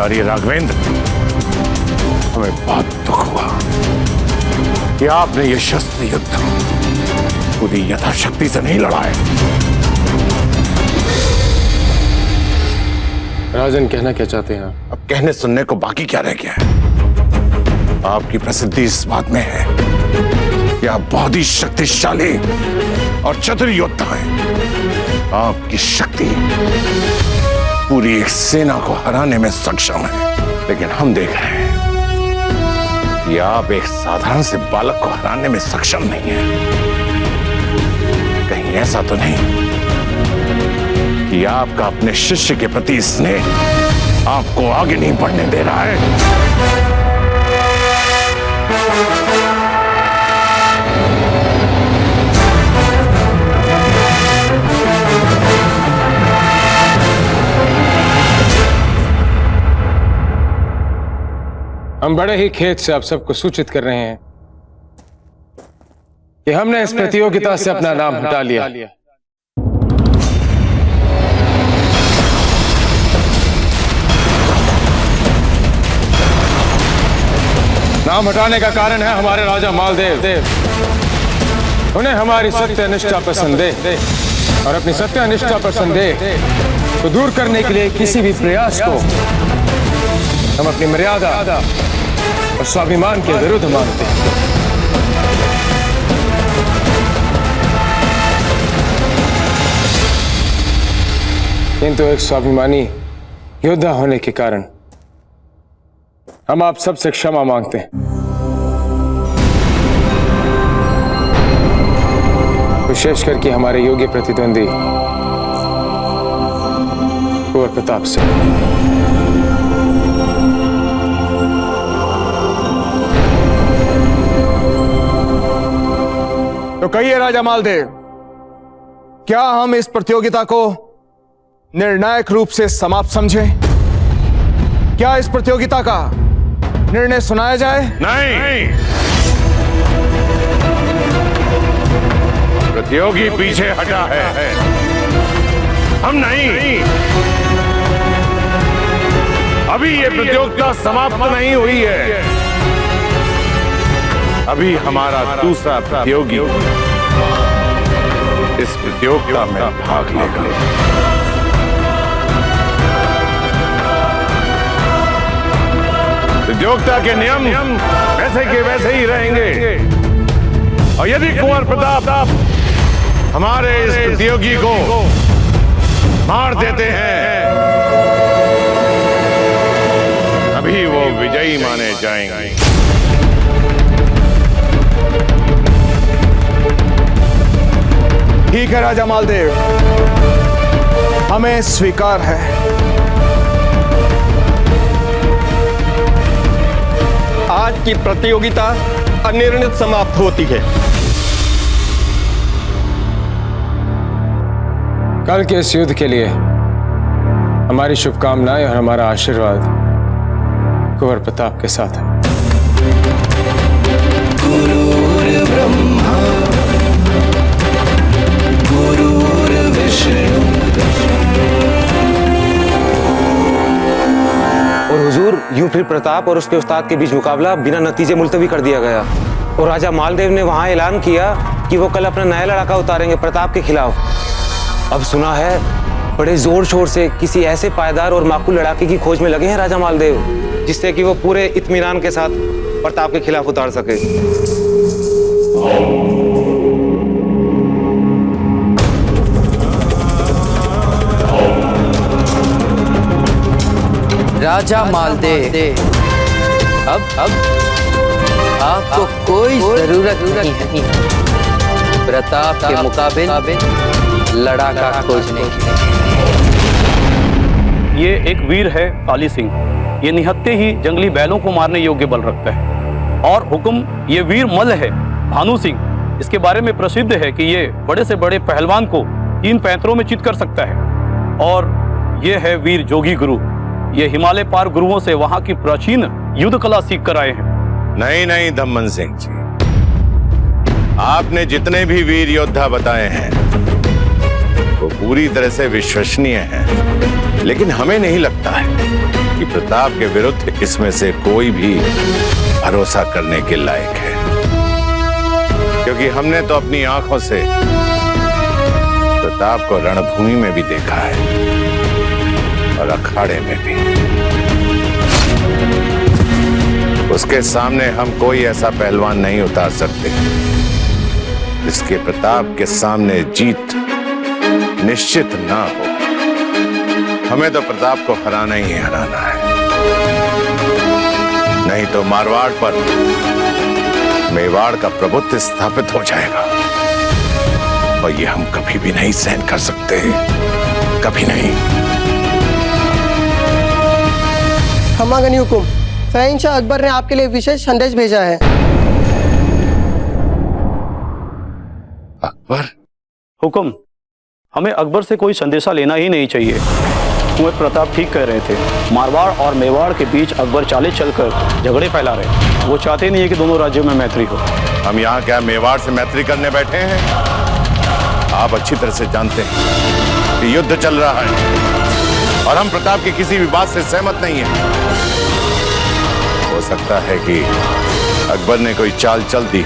आचार्य राघवेंद्र, हमें बहुत दुख हुआ कि आपने ये शस्त्र युद्ध पूरी यथाशक्ति से नहीं लड़ा है। राजन, कहना क्या चाहते हैं आप? अब कहने सुनने को बाकी क्या रह गया है? आपकी प्रसिद्धि इस बात में है कि आप बहुत ही शक्तिशाली और चतुर योद्धा हैं। आपकी शक्ति पूरी एक सेना को हराने में सक्षम है, लेकिन हम देख रहे हैं कि आप एक साधारण से बालक को हराने में सक्षम नहीं हैं। कहीं ऐसा तो नहीं कि आपका अपने शिष्य के प्रति स्नेह आपको आगे नहीं बढ़ने दे रहा है? हम बड़े ही खेद से आप सबको सूचित कर रहे हैं कि हमने इस प्रतियोगिता से अपना नाम हटा लिया। नाम हटाने का कारण है हमारे राजा मालदेव। उन्हें हमारी सत्यनिष्ठा पर संदेह और अपनी सत्यनिष्ठा पर संदेह को दूर करने के लिए किसी भी प्रयास को हम अपनी मर्यादा और स्वाभिमान के विरुद्ध मानते हैं। किंतु एक स्वाभिमानी योद्धा होने के कारण हम आप सबसे क्षमा मांगते हैं। विशेष करके हमारे योग्य प्रतिद्वंदी कुंवर प्रताप से। तो कहिए राजा मालदेव, क्या हम इस प्रतियोगिता को निर्णायक रूप से समाप्त समझें? क्या इस प्रतियोगिता का निर्णय सुनाया जाए? नहीं, प्रतियोगी पीछे हटा है, हम नहीं। अभी ये प्रतियोगिता समाप्त नहीं हुई है। अभी हमारा दूसरा प्रतियोगी इस प्रतियोगिता में भाग लेगा। प्रतियोगिता के नियम वैसे के वैसे ही रहेंगे, और यदि कुंवर प्रताप हमारे इस प्रतियोगी को मार देते हैं, अभी वो विजयी माने जाएंगे। ठीक है राजा मालदेव, हमें स्वीकार है। आज की प्रतियोगिता अनिर्णित समाप्त होती है। कल के इस युद्ध के लिए हमारी शुभकामनाएं और हमारा आशीर्वाद कुंवर प्रताप के साथ है। और हुजूर, यूं फिर प्रताप और उसके उस्ताद के बीच मुकाबला बिना नतीजे मुलतवी कर दिया गया, और राजा मालदेव ने वहां ऐलान किया कि वो कल अपना नया लड़ाका उतारेंगे प्रताप के खिलाफ। अब सुना है बड़े जोर शोर से किसी ऐसे पायदार और माकूल लड़ाके की खोज में लगे हैं राजा मालदेव, जिससे कि वो पूरे इत्मीनान के साथ प्रताप के खिलाफ उतार सके। राजा मालदेव, अब आपको कोई जरूरत नहीं है प्रताप के मुकाबले लड़ाका खोजने की। ये एक वीर है काली सिंह, ये निहत्ते ही जंगली बैलों को मारने योग्य बल रखता है। और हुक्म ये वीर मल्ल है भानु सिंह, इसके बारे में प्रसिद्ध है कि ये बड़े से बड़े पहलवान को 3 पैंतरों में चित कर सकता है। और ये है वीर जोगी गुरु, ये हिमालय पार गुरुओं से वहां की प्राचीन युद्ध कला सीख कर आए हैं। नहीं धम्मन सिंह जी, आपने जितने भी वीर योद्धा बताए हैं वो पूरी तरह से विश्वसनीय हैं, लेकिन हमें नहीं लगता है कि प्रताप के विरुद्ध इसमें से कोई भी भरोसा करने के लायक है, क्योंकि हमने तो अपनी आंखों से प्रताप को रणभूमि में भी देखा है और अखाड़े में भी। उसके सामने हम कोई ऐसा पहलवान नहीं उतार सकते जिसके प्रताप के सामने जीत निश्चित ना हो। हमें तो प्रताप को हराना ही हराना है, नहीं तो मारवाड़ पर मेवाड़ का प्रभुत्व स्थापित हो जाएगा और ये हम कभी भी नहीं सहन कर सकते, कभी नहीं। खमागनी हुकुम, शहंशाह अकबर ने आपके लिए विशेष संदेश भेजा है। अकबर? हुकुम, हमें अकबर से कोई संदेशा लेना ही नहीं चाहिए। कुंवर प्रताप ठीक कह रहे थे, मारवाड़ और मेवाड़ के बीच अकबर चाले चलकर झगड़े फैला रहे। वो चाहते नहीं है कि दोनों राज्यों में मैत्री हो। हम यहाँ क्या मेवाड़ से मैत्री करने बैठे हैं? आप अच्छी तरह से जानते हैं कि युद्ध चल रहा है और हम प्रताप की किसी भी बात से सहमत नहीं हैं। हो सकता है कि अकबर ने कोई चाल चल दी,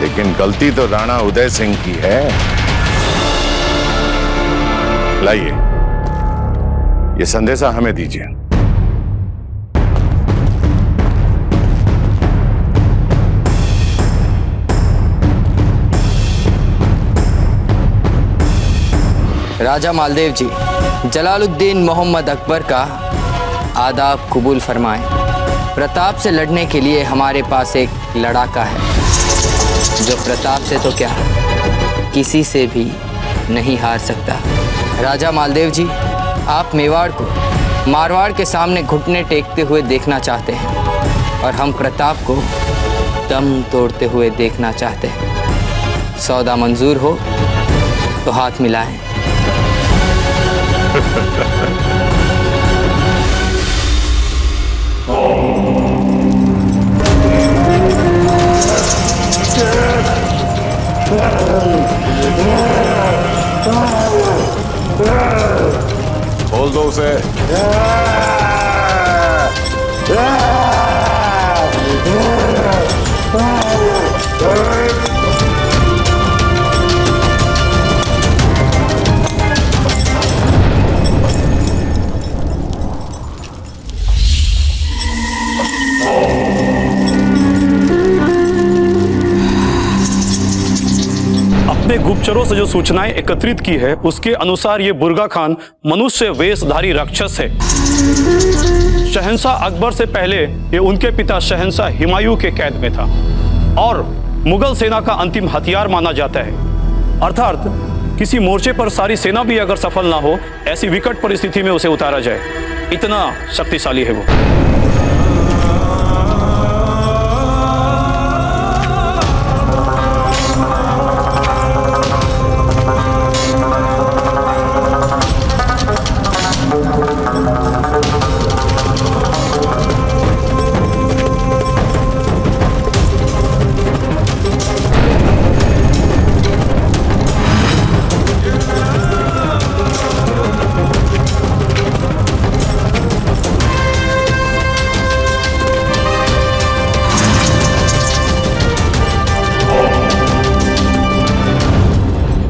लेकिन गलती तो राणा उदय सिंह की है। लाइए, ये संदेशा हमें दीजिए। राजा मालदेव जी, जलालुद्दीन मोहम्मद अकबर का आदाब कबूल फरमाएं। प्रताप से लड़ने के लिए हमारे पास एक लड़ाका है जो प्रताप से तो क्या किसी से भी नहीं हार सकता। राजा मालदेव जी, आप मेवाड़ को मारवाड़ के सामने घुटने टेकते हुए देखना चाहते हैं और हम प्रताप को दम तोड़ते हुए देखना चाहते हैं। सौदा मंजूर हो तो हाथ मिलाएं। बोल दो उसे। अपने गुप्तचरों से जो सूचनाएं एकत्रित की है उसके अनुसार ये बुर्गा खान मनुष्य वेशधारी राक्षस है। शहंशाह अकबर से पहले ये उनके पिता शहंशाह हुमायूं के कैद में था और मुगल सेना का अंतिम हथियार माना जाता है। अर्थात किसी मोर्चे पर सारी सेना भी अगर सफल ना हो, ऐसी विकट परिस्थिति में उसे उतारा जाए, इतना शक्तिशाली है वो।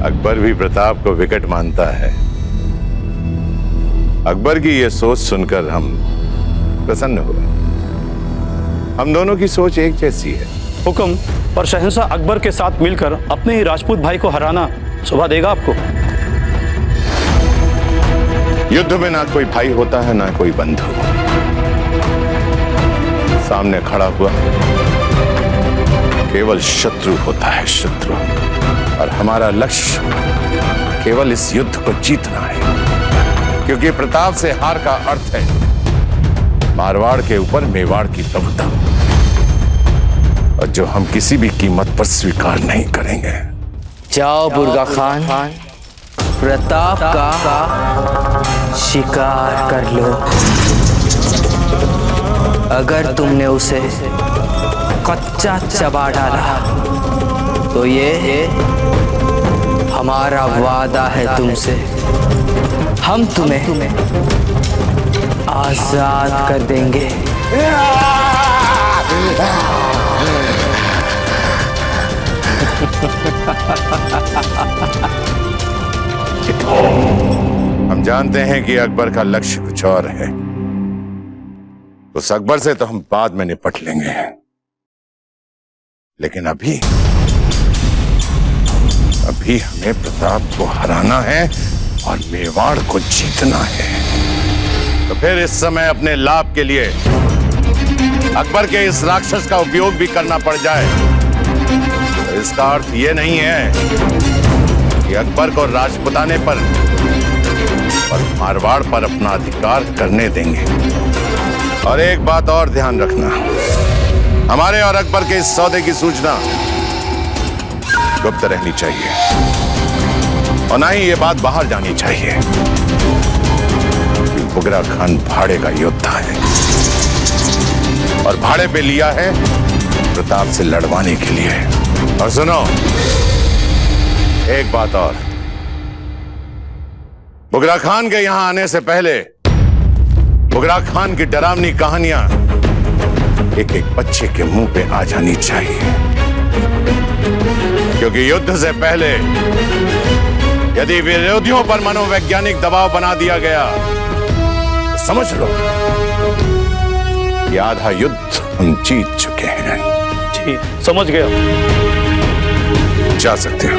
अकबर भी प्रताप को विकट मानता है। अकबर की यह सोच सुनकर हम प्रसन्न हुए। हम दोनों की सोच एक जैसी है। हुक्म, पर शहंशाह अकबर के साथ मिलकर अपने ही राजपूत भाई को हराना शोभा देगा आपको? युद्ध में ना कोई भाई होता है ना कोई बंधु। सामने खड़ा हुआ केवल शत्रु होता है, शत्रु। और हमारा लक्ष्य केवल इस युद्ध को जीतना है, क्योंकि प्रताप से हार का अर्थ है मारवाड़ के ऊपर मेवाड़ की प्रभुता, और जो हम किसी भी कीमत पर स्वीकार नहीं करेंगे। जाओ बुर्गा खान, प्रताप का शिकार कर लो। अगर तुमने उसे कच्चा चबा डाला तो ये हमारा वादा है तुमसे, हम तुम्हें आजाद कर देंगे। हम जानते हैं कि अकबर का लक्ष्य कुछ और है। उस अकबर से तो हम बाद में निपट लेंगे, लेकिन अभी हमें प्रताप को हराना है और मेवाड़ को जीतना है। तो फिर इस समय अपने लाभ के लिए अकबर के इस राक्षस का उपयोग भी करना पड़ जाए, तो इसका अर्थ यह नहीं है कि अकबर को राजपुताने पर और मारवाड़ पर अपना अधिकार करने देंगे। और एक बात और ध्यान रखना, हमारे और अकबर के इस सौदे की सूचना गुप्त रहनी चाहिए और ना ही ये बात बाहर जानी चाहिए कि बुगरा खान भाड़े का योद्धा है और भाड़े पे लिया है प्रताप से लड़वाने के लिए। और सुनो, एक बात और, बुगरा खान के यहां आने से पहले बुगरा खान की डरावनी कहानियां एक एक बच्चे के मुंह पे आ जानी चाहिए, क्योंकि युद्ध से पहले यदि विरोधियों पर मनोवैज्ञानिक दबाव बना दिया गया तो समझ लो कि आधा युद्ध हम जीत चुके हैं। जी समझ गया। जा सकते हो।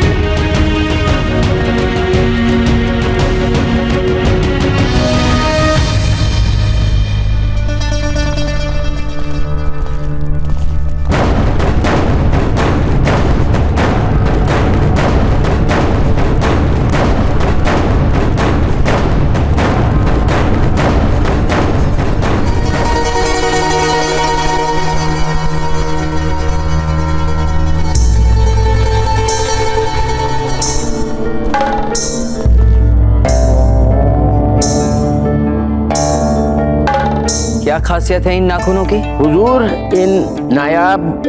क्या खासियत है इन नाखूनों की? हुजूर, इन नायाब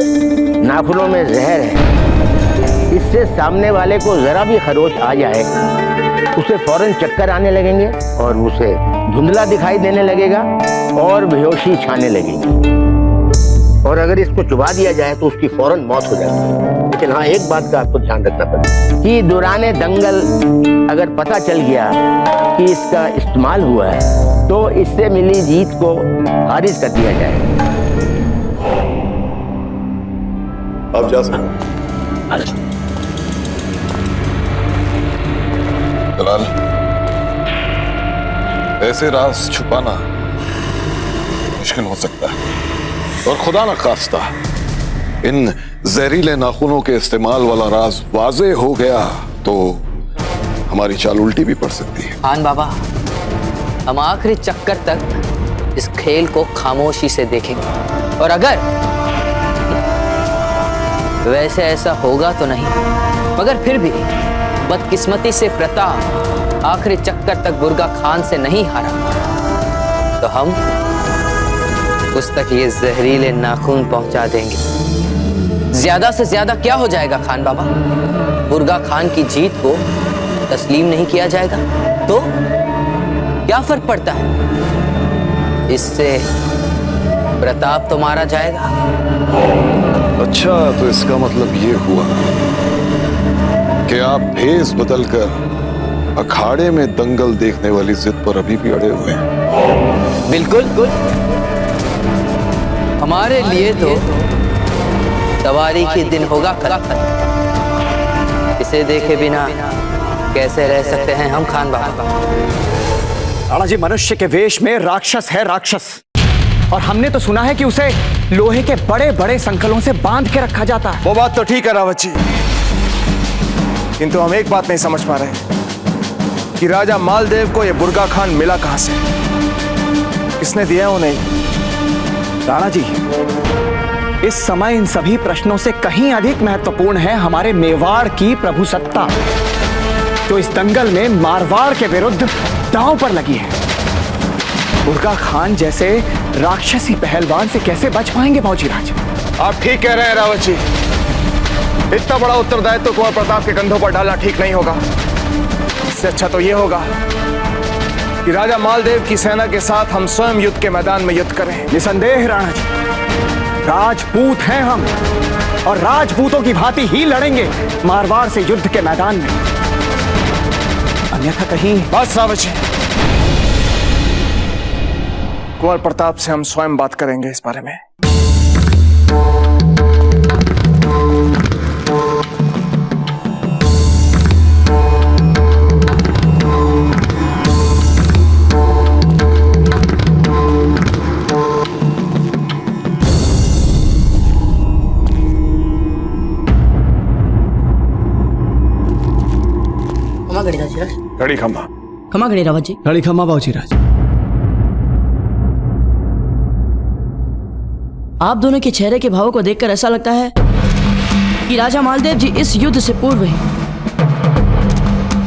नाखूनों में जहर है। इससे सामने वाले को जरा भी खरोच आ जाए, उसे फौरन चक्कर आने लगेंगे और उसे धुंधला दिखाई देने लगेगा और बेहोशी छाने लगेगी। और अगर इसको चुबा दिया जाए तो उसकी फौरन मौत हो जाती है। लेकिन हाँ, एक बात का आपको ध्यान रखना पड़ेगा कि दौरान दंगल अगर पता चल गया कि इसका इस्तेमाल हुआ है तो इससे मिली जीत को खारिज कर दिया जाएगा। अब जा सकते। जलाल, ऐसे राज छुपाना मुश्किल हो सकता है, और खुदा न खास्ता इन जहरीले नाखूनों के इस्तेमाल वाला राज वाजे हो गया तो हमारी चाल उल्टी भी पड़ सकती है। खान बाबा, हम आखिरी चक्कर तक इस खेल को खामोशी से देखेंगे, और अगर वैसे ऐसा होगा तो नहीं, मगर फिर भी बदकिस्मती से प्रताप आखिरी चक्कर तक बुर्गा खान से नहीं हारा तो हम उस तक ये जहरीले नाखून पहुंचा देंगे। ज्यादा से ज्यादा क्या हो जाएगा खान बाबा? बुर्गा खान की जीत को तस्लीम नहीं किया जाएगा तो क्या फर्क पड़ता है? इससे प्रताप तो मारा जाएगा। अच्छा, तो इसका मतलब ये हुआ कि आप भेस बदलकर अखाड़े में दंगल देखने वाली जिद पर अभी भी अड़े हुए हैं। बिल्कुल, हमारे लिए तो सवारी की दिन होगा कल। इसे देखे बिना कैसे रह सकते हैं हम खान बाबा? राणा जी, मनुष्य के वेश में राक्षस है, राक्षस। और हमने तो सुना है कि उसे लोहे के बड़े बड़े संकलों से बांध के रखा जाता है। वो बात तो ठीक है रावत जी, किंतु हम एक बात नहीं समझ पा रहे कि राजा मालदेव को यह बुर्गा खान मिला कहां से, किसने दिया उन्हें? राणा जी, इस समय इन सभी प्रश्नों से कहीं अधिक महत्वपूर्ण है हमारे मेवाड़ की प्रभुसत्ता, जो इस दंगल में मारवाड़ के विरुद्ध दांव पर लगी है। बुर्गा खान जैसे राक्षसी पहलवान से कैसे बच पाएंगे मौजीराज? आप ठीक कह रहे हैं रावत जी, इतना बड़ा उत्तरदायित्व कुंवर प्रताप के कंधों पर डालना ठीक नहीं होगा। इससे अच्छा तो यह होगा कि राजा मालदेव की सेना के साथ हम स्वयं युद्ध के मैदान में युद्ध करें। निसंदेह राणा जी, राजपूत हैं हम और राजपूतों की भांति ही लड़ेंगे मारवाड़ से युद्ध के मैदान में। अन्यथा कहीं। बस रावत जी, कुंवर प्रताप से हम स्वयं बात करेंगे इस बारे में। घड़ी खम्मा। खमा घड़ी रावत जी। घड़ी खम्मा बाबूजी राज। आप दोनों के चेहरे के भावों को देखकर ऐसा लगता है कि राजा मालदेव जी इस युद्ध से पूर्व ही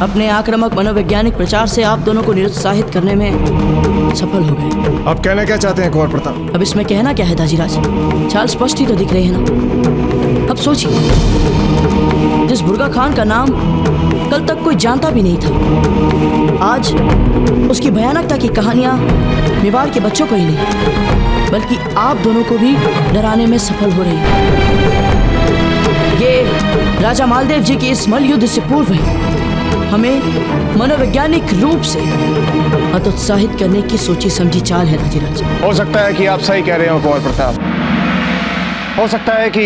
अपने आक्रामक मनोवैज्ञानिक प्रचार से आप दोनों को निरुत्साहित करने में सफल हो गए। आप कहना क्या चाहते हैं कुंवर प्रताप? अब इसमें कहना क्या है दाजीराज, चाल स्पष्ट ही तो दिख रही है ना। अब सोचिए, जिस बुर्गा खान का नाम कल तक कोई जानता भी नहीं था, आज उसकी भयानकता की कहानियां मेवाड़ के बच्चों को ही नहीं बल्कि आप दोनों को भी डराने में सफल हो रही है। ये राजा मालदेव जी की इस मल युद्ध से पूर्व ही हमें मनोवैज्ञानिक रूप से हतोत्साहित करने की सोची समझी चाल है दाजीराज। हो सकता है कि आप सही कह रहे हो कुंवर प्रताप। हो सकता है कि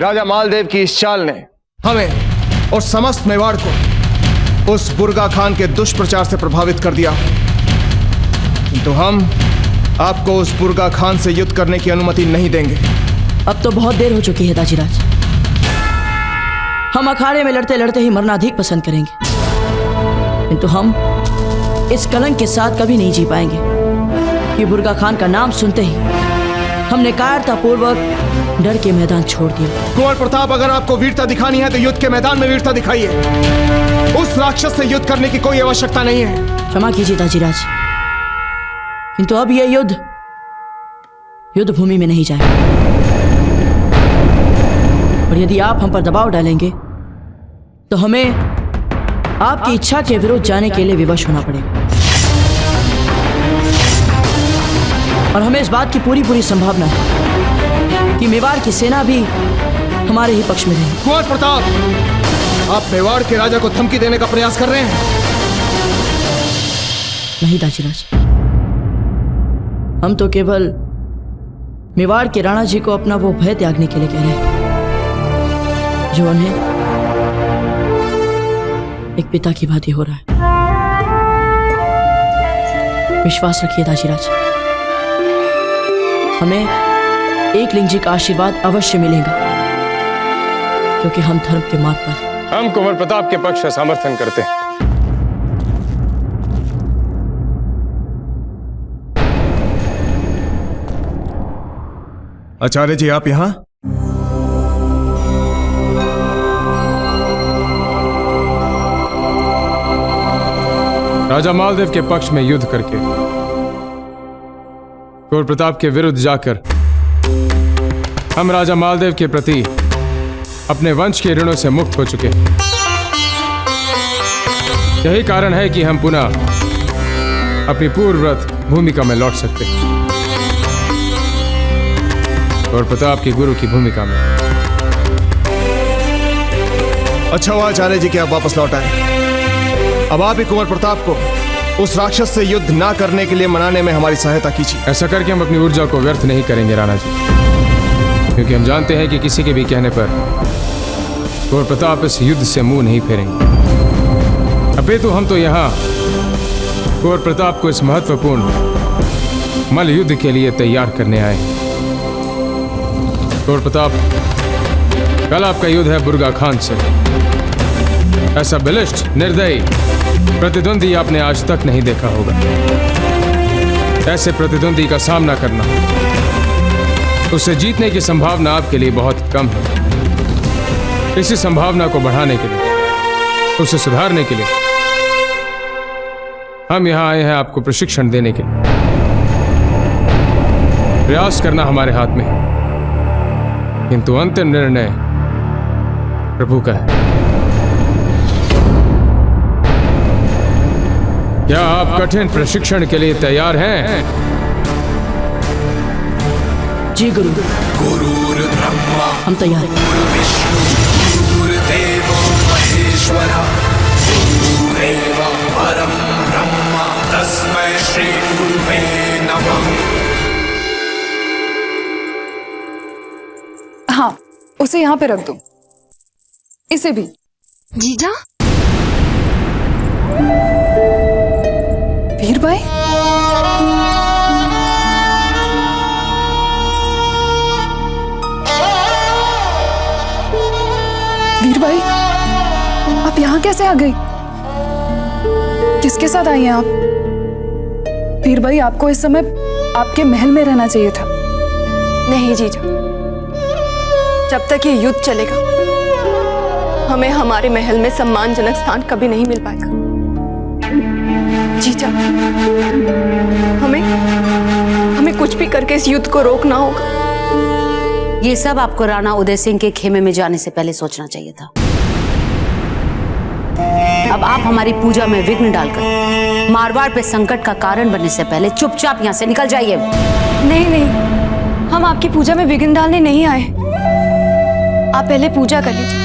राजा मालदेव की इस चाल ने हमें और समस्त मेवाड़ को उस बुर्गा खान के दुष्प्रचार से प्रभावित कर दिया, किंतु हम आपको उस बुर्गा खान से युद्ध करने की अनुमति नहीं देंगे। अब तो बहुत देर हो चुकी है दाजीराज। हम अखाड़े में लड़ते लड़ते ही मरना अधिक पसंद करेंगे, किंतु हम इस कलंक के साथ कभी नहीं जी पाएंगे कि बुर्गा खान का नाम सुनते ही हमने कायरतापूर्वक डर के मैदान छोड़ दिया। कुंवर प्रताप, अगर आपको वीरता दिखानी है तो युद्ध के मैदान में वीरता दिखाइए। उस राक्षस से युद्ध करने की कोई आवश्यकता नहीं है। क्षमा कीजिए दाजीराज, किंतु अब यह युद्ध भूमि में नहीं जाएगा, और यदि आप हम पर दबाव डालेंगे तो हमें आपकी इच्छा के विरुद्ध जाने के लिए विवश होना पड़ेगा, और हमें इस बात की पूरी संभावना है कि मेवाड़ की सेना भी हमारे ही पक्ष में रहेगी। कुंवर प्रताप, आप मेवाड़ के राजा को धमकी देने का प्रयास कर रहे हैं। नहीं दाजीराज, हम तो केवल मेवाड़ के राणा जी को अपना वो भय त्यागने के लिए कह रहे हैं जो उन्हें एक पिता की भांति हो रहा है। विश्वास रखिए दाजीराज, हमें एकलिंग जी का आशीर्वाद अवश्य मिलेगा, क्योंकि हम धर्म के मार्ग पर। हम कुंवर प्रताप के पक्ष का समर्थन करते हैं। आचार्य जी, आप यहां? राजा मालदेव के पक्ष में युद्ध करके कुंवर प्रताप के विरुद्ध जाकर हम राजा मालदेव के प्रति अपने वंश के ऋणों से मुक्त हो चुके हैं। यही कारण है कि हम पुनः अपनी पूर्वव्रत भूमिका में लौट सकते हैं, कुंवर प्रताप की गुरु की भूमिका में। अच्छा हुआ आचार्य जी कि आप वापस लौट आए। अब आप ही कुंवर प्रताप को उस राक्षस से युद्ध ना करने के लिए मनाने में हमारी सहायता कीजिए। ऐसा करके हम अपनी ऊर्जा को व्यर्थ नहीं करेंगे राणा जी, क्योंकि हम जानते हैं कि किसी के भी कहने पर कुंवर प्रताप इस युद्ध से मुंह नहीं फेरेंगे। अपितु हम तो यहाँ कुंवर प्रताप को इस महत्वपूर्ण मल युद्ध के लिए तैयार करने आए हैं। कुंवर प्रताप, कल आपका युद्ध है बुर्गा खान से। ऐसा बलिष्ठ, निर्दयी प्रतिद्वंदी आपने आज तक नहीं देखा होगा। ऐसे प्रतिद्वंदी का सामना करना, उससे जीतने की संभावना आपके लिए बहुत कम है। इसी संभावना को बढ़ाने के लिए, उसे सुधारने के लिए हम यहां आए हैं आपको प्रशिक्षण देने के लिए। प्रयास करना हमारे हाथ में है, किंतु अंतिम निर्णय प्रभु का है। क्या आप कठिन प्रशिक्षण के लिए तैयार हैं? जी गुरु। गुरुर्ब्रह्मा, हम तैयार हैं। गुरुदेवो महेश्वरः, गुरुरेव परं ब्रह्म, तस्मै श्री गुरुवे नमः। हाँ, उसे यहाँ पे रख दो, इसे भी। जीजा? वीर भाई? वीर भाई, आप यहाँ कैसे आ गए? किसके साथ आई हैं आप? वीर भाई, आपको इस समय आपके महल में रहना चाहिए था। नहीं जीजा, जब तक ये युद्ध चलेगा हमें हमारे महल में सम्मानजनक स्थान कभी नहीं मिल पाएगा। जीजा, हमें कुछ भी करके इस युद्ध को रोकना होगा। ये सब आपको राणा उदय सिंह के खेमे में जाने से पहले सोचना चाहिए था। अब आप हमारी पूजा में विघ्न डालकर मारवाड़ पे संकट का कारण बनने से पहले चुपचाप यहाँ से निकल जाइए। नहीं नहीं, हम आपकी पूजा में विघ्न डालने नहीं आए। आप पहले पूजा कर लीजिए,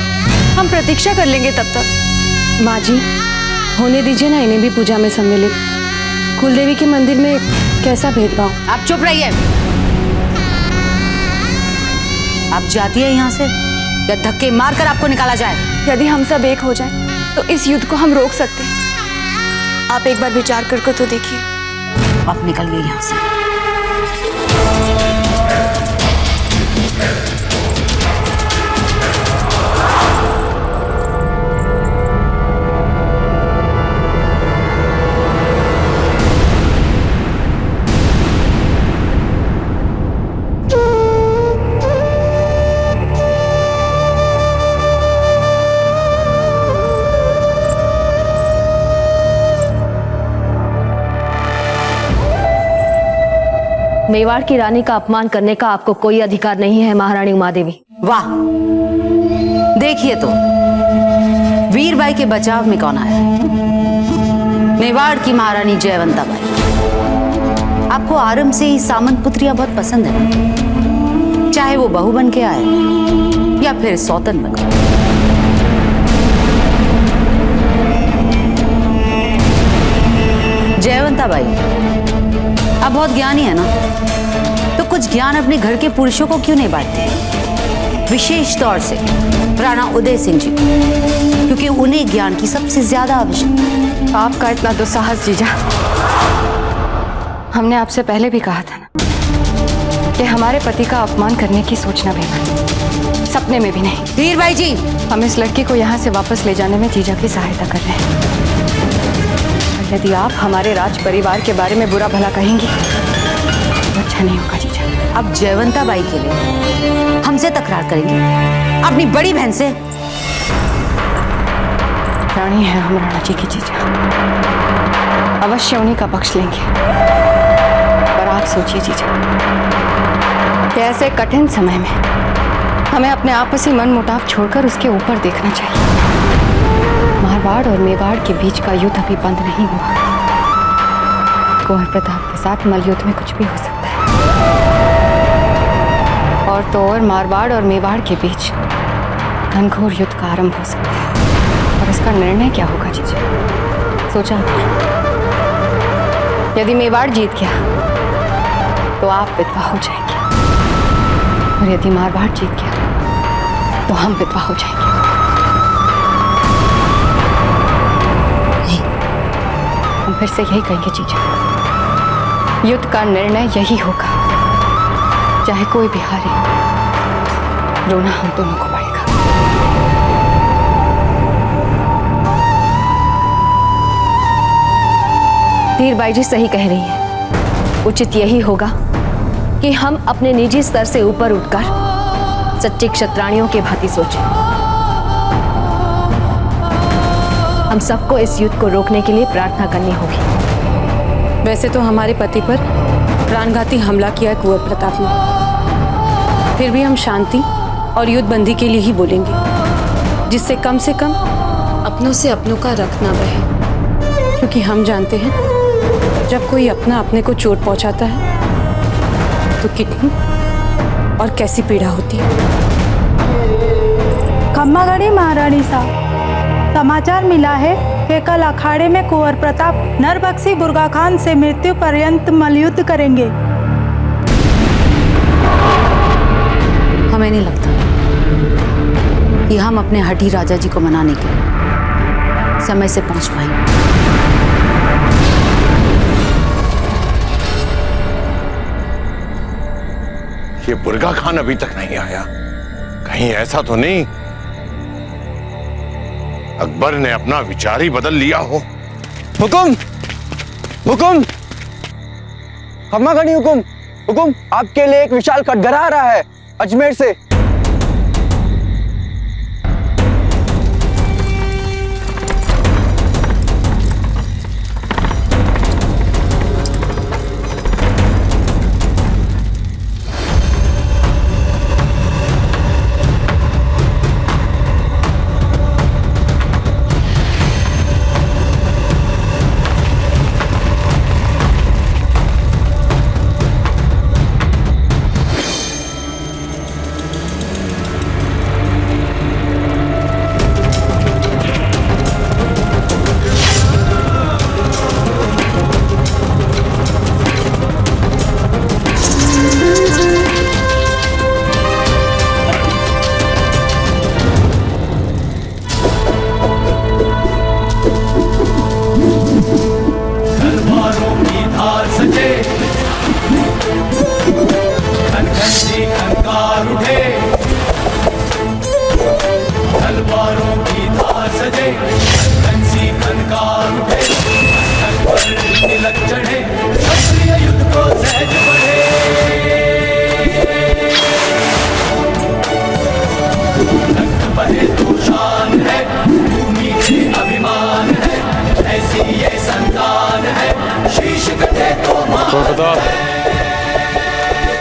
हम प्रतीक्षा कर लेंगे तब तक। माँ जी, होने दीजिए ना इन्हें भी पूजा में सम्मिलित। कुलदेवी के मंदिर में कैसा भेदभाव। आप चुप रहिए। आप जाती है यहाँ से या धक्के मारकर आपको निकाला जाए? यदि हम सब एक हो जाएं, तो इस युद्ध को हम रोक सकते हैं। आप एक बार विचार कर तो देखिए। आप निकल गए यहाँ से। मेवाड़ की रानी का अपमान करने का आपको कोई अधिकार नहीं है महारानी उमा देवी। वाह, देखिए तो वीरबाई के बचाव में कौन आया है। मेवाड़ की महारानी जयवंता बाई। आपको आरंभ से ही सामंत पुत्रियां बहुत पसंद है, चाहे वो बहू बन के आए या फिर सौतन बन के। जयवंता बाई आप बहुत ज्ञानी है ना, तो कुछ ज्ञान अपने घर के पुरुषों को क्यों नहीं बांटते, विशेष तौर से राणा उदय सिंह जी, क्योंकि उन्हें ज्ञान की सबसे ज्यादा आवश्यकता। आपका इतना दुस्साहस जीजा, हमने आपसे पहले भी कहा था ना कि हमारे पति का अपमान करने की सोचना बेकार, सपने में भी नहीं। वीरबाई जी, हम इस लड़की को यहाँ से वापस ले जाने में जीजा की सहायता कर रहे हैं। यदि आप हमारे राज परिवार के बारे में बुरा भला कहेंगी तो अच्छा नहीं होगा जीजा। अब जयवंता बाई के लिए हमसे तकरार करेंगे, अपनी बड़ी बहन से? रानी है हम राणा जी की जीजा, अवश्य उन्हीं का पक्ष लेंगे। पर आप सोचिए जीजा कि ऐसे कठिन समय में हमें अपने आपसी मन मुटाव छोड़कर उसके ऊपर देखना चाहिए। मारवाड़ और मेवाड़ के बीच का युद्ध अभी बंद नहीं हुआ। कुंवर प्रताप के साथ मलयुद्ध में कुछ भी हो सकता है, और तो और मारवाड़ और मेवाड़ के बीच घनघोर युद्ध का आरंभ हो सकता है। और इसका निर्णय क्या होगा जीजा, सोचा आपने? यदि मेवाड़ जीत गया तो आप विधवा हो जाएंगे, और यदि मारवाड़ जीत गया तो हम विधवा हो जाएंगे। हम फिर से यही कहेंगे जीजा, युद्ध का निर्णय यही होगा, चाहे कोई भी हारे, रोना हम दोनों को पड़ेगा। धीरबाई जी सही कह रही हैं। उचित यही होगा कि हम अपने निजी स्तर से ऊपर उठकर सच्ची क्षत्राणियों के भांति सोचें। हम सबको इस युद्ध को रोकने के लिए प्रार्थना करनी होगी। वैसे तो हमारे पति पर प्राणघाती हमला किया है कुंवर प्रताप ने, फिर भी हम शांति और युद्ध बंदी के लिए ही बोलेंगे, जिससे कम से कम अपनों से अपनों का रख ना बहे। क्योंकि हम जानते हैं जब कोई अपना अपने को चोट पहुंचाता है तो कितनी और कैसी पीड़ा होती है। खम्मागढ़ी महारानी साहब, समाचार मिला है कि कल अखाड़े में कुंवर प्रताप नरबख्शी बुर्गा खान से मृत्यु पर्यंत मल्लयुद्ध करेंगे। हमें नहीं लगता कि हम अपने हठी राजा जी को मनाने के लिए समय से पहुंच पाएंगे। ये बुर्गा खान अभी तक नहीं आया, कहीं ऐसा तो नहीं अकबर ने अपना विचार ही बदल लिया हो। हुकुम, हुकुम, खम्मागढ़ी हुकुम, हुकुम, आपके लिए एक विशाल कटघरा आ रहा है अजमेर से।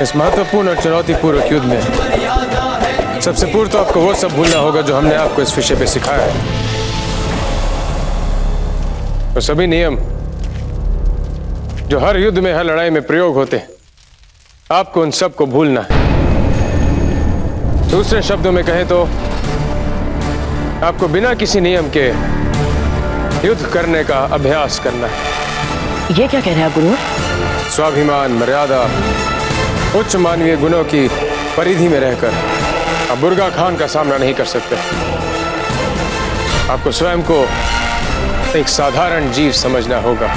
इस महत्वपूर्ण और चुनौतीपूर्ण युद्ध में सबसे पूर्व तो आपको वो सब भूलना होगा जो हमने आपको इस विषय पे सिखाया है। तो सभी नियम जो हर युद्ध में, हर लड़ाई में प्रयोग होते हैं, आपको उन सब को भूलना है। दूसरे शब्दों में कहें तो आपको बिना किसी नियम के युद्ध करने का अभ्यास करना है। ये क्या कह रहे हैं गुरु? स्वाभिमान, मर्यादा, उच्च मानवीय गुणों की परिधि में रहकर आप बुर्गा खान का सामना नहीं कर सकते। आपको स्वयं को एक साधारण जीव समझना होगा,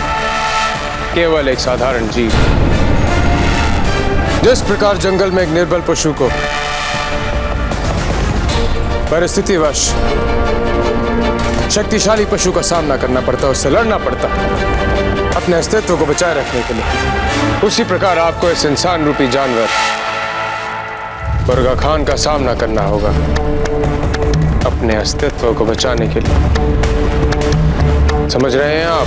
केवल एक साधारण जीव। जिस प्रकार जंगल में एक निर्बल पशु को परिस्थितिवश शक्तिशाली पशु का सामना करना पड़ता, उससे लड़ना पड़ता अपने अस्तित्व को बचाए रखने के लिए, उसी प्रकार आपको इस इंसान रूपी जानवर बुर्गा खान का सामना करना होगा अपने अस्तित्व को बचाने के लिए। समझ रहे हैं आप?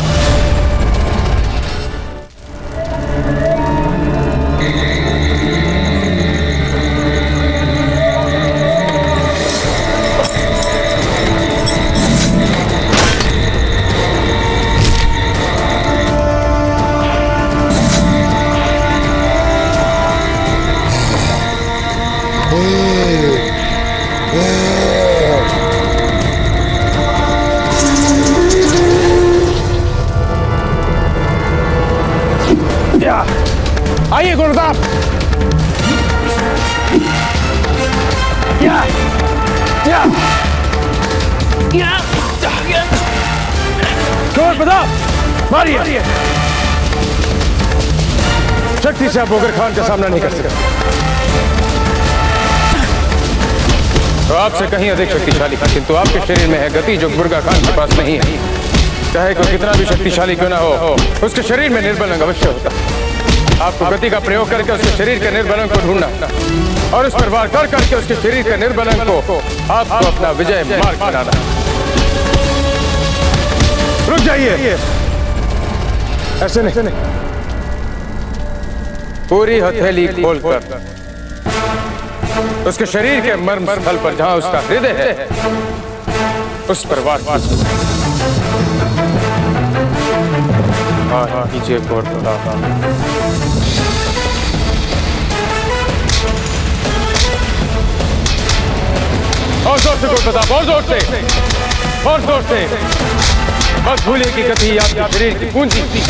आइए गुरुदास। मारिए। शक्ति से आप बुर्गा खान का सामना नहीं कर सकते, तो आपसे कहीं अधिक शक्तिशाली, किंतु आपके शरीर में है गति जो बुर्गा खान के पास नहीं है। चाहे कोई कितना भी शक्तिशाली क्यों ना हो, उसके शरीर में निर्बल अंग अवश्य होता। आपको गति का प्रयोग करके उसके शरीर के निर्बल अंग को ढूंढना और उस पर वार कर करके उसके शरीर के निर्बल अंग को आपको अपना विजय मार्ग बनाना। रुक जाइए, ऐसे नहीं, पूरी हथेली खोलकर उसके शरीर के मर्म स्थल पर जहां उसका हृदय है उस पर वार। हाँ कीजिए कोर प्रताप। और जोर से कोर प्रताप, और जोर से, और जोर से। बस भूलिए कि गति आपके शरीर की पूंजी थी।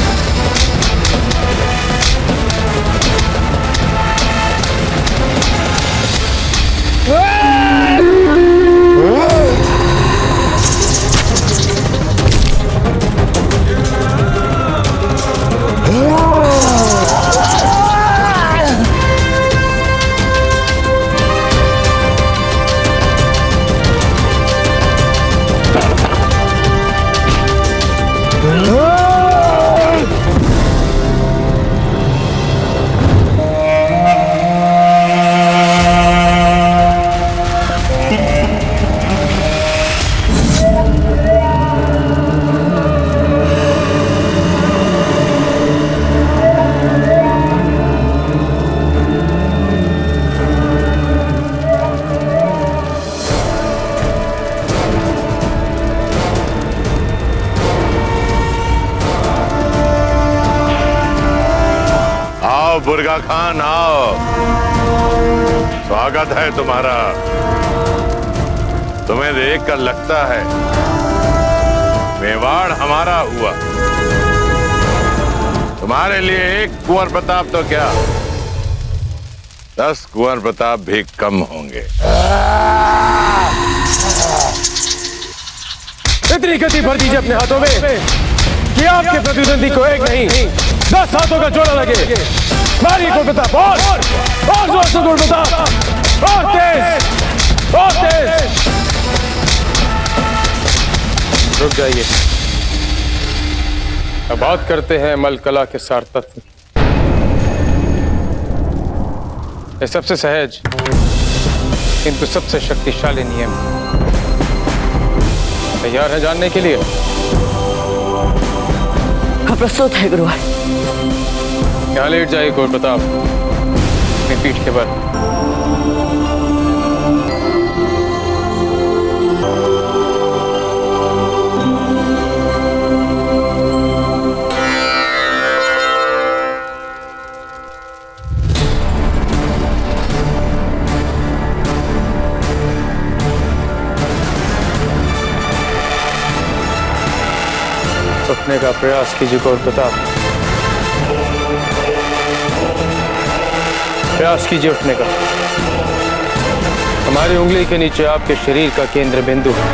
बुर्गा खान आओ, स्वागत है तुम्हारा। तुम्हें देखकर लगता है मेवाड़ हमारा हुआ। तुम्हारे लिए एक कुंवर प्रताप तो क्या, 10 कुंवर प्रताप भी कम होंगे। इतनी गति भर दीजिए अपने हाथों में कि आपके प्रतिद्वंदी को एक नहीं 10 हाथों का जोड़ा लगे। मारिए कोर प्रताप, और जोर से कोर प्रताप, और तेज, और तेज। रुक जाइए, अब बात करते हैं मलकला के सार तत्व। ये सबसे सहज किंतु सबसे शक्तिशाली नियम। तैयार है जानने के लिए? हाँ, प्रस्तुत है गुरुवर। यहाँ लेट जाइए कोर प्रताप, अपनी पीठ के बल। उठने का प्रयास कीजिए कोर प्रताप, प्रयास कीजिए उठने का। हमारी उंगली के नीचे आपके शरीर का केंद्र बिंदु है।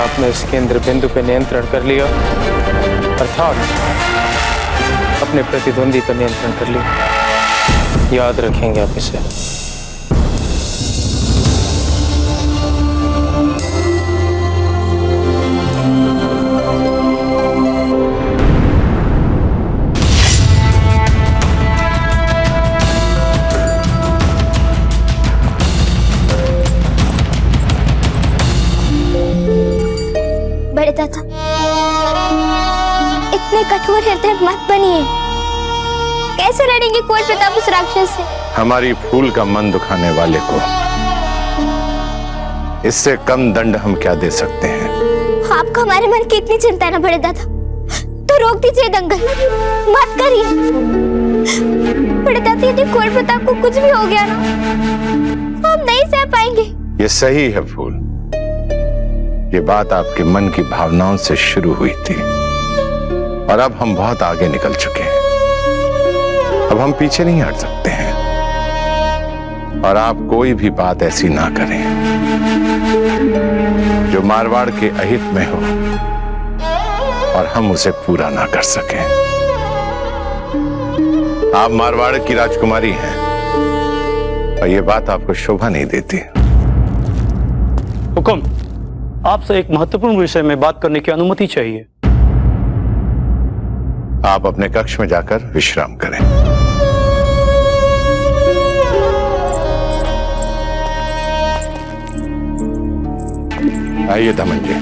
आपने इस केंद्र बिंदु पर नियंत्रण कर लिया, अर्थात अपने प्रतिद्वंदी पर नियंत्रण कर लिया। याद रखेंगे आप इसे। दादा, इतने कठोर हृदय मत बनिए। कैसे लड़ेंगे कुंवर प्रताप उस राक्षस से? हमारी फूल का मन दुखाने वाले को इससे कम दंड हम क्या दे सकते हैं? आपको हमारे मन की इतनी चिंता ना बड़े दादा, तो रोक दीजिए दंगल, मत करिए। बड़े दादा, यदि कुंवर प्रताप को कुछ भी हो गया ना, तो हम नहीं सह पाएंगे। ये सही है फूल, ये बात आपके मन की भावनाओं से शुरू हुई थी और अब हम बहुत आगे निकल चुके हैं। अब हम पीछे नहीं हट सकते हैं और आप कोई भी बात ऐसी ना करें जो मारवाड़ के अहित में हो और हम उसे पूरा ना कर सकें। आप मारवाड़ की राजकुमारी हैं और ये बात आपको शोभा नहीं देती। हुकुम, आपसे एक महत्वपूर्ण विषय में बात करने की अनुमति चाहिए। आप अपने कक्ष में जाकर विश्राम करें। आइए दमन जी।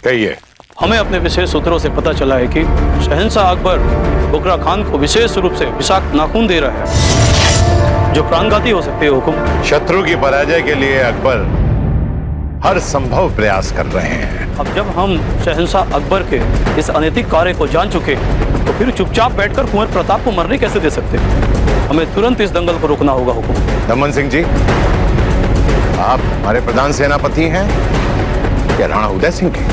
कहिए। हमें अपने विशेष सूत्रों से पता चला है कि शहंशाह अकबर बुकरा खान को विशेष रूप से विषाक्त नाखून दे रहा है। जो प्राणघाती हो सकते हैं हुकुम। शत्रु की पराजय के लिए अकबर हर संभव प्रयास कर रहे हैं। अब जब हम शहंशाह अकबर के इस अनैतिक कार्य को जान चुके तो फिर चुपचाप बैठकर कुंवर प्रताप को मरने कैसे दे सकते? हमें तुरंत इस दंगल को रोकना होगा हुकुम। दमन सिंह जी, आप हमारे प्रधान सेनापति हैं या राणा उदय सिंह के?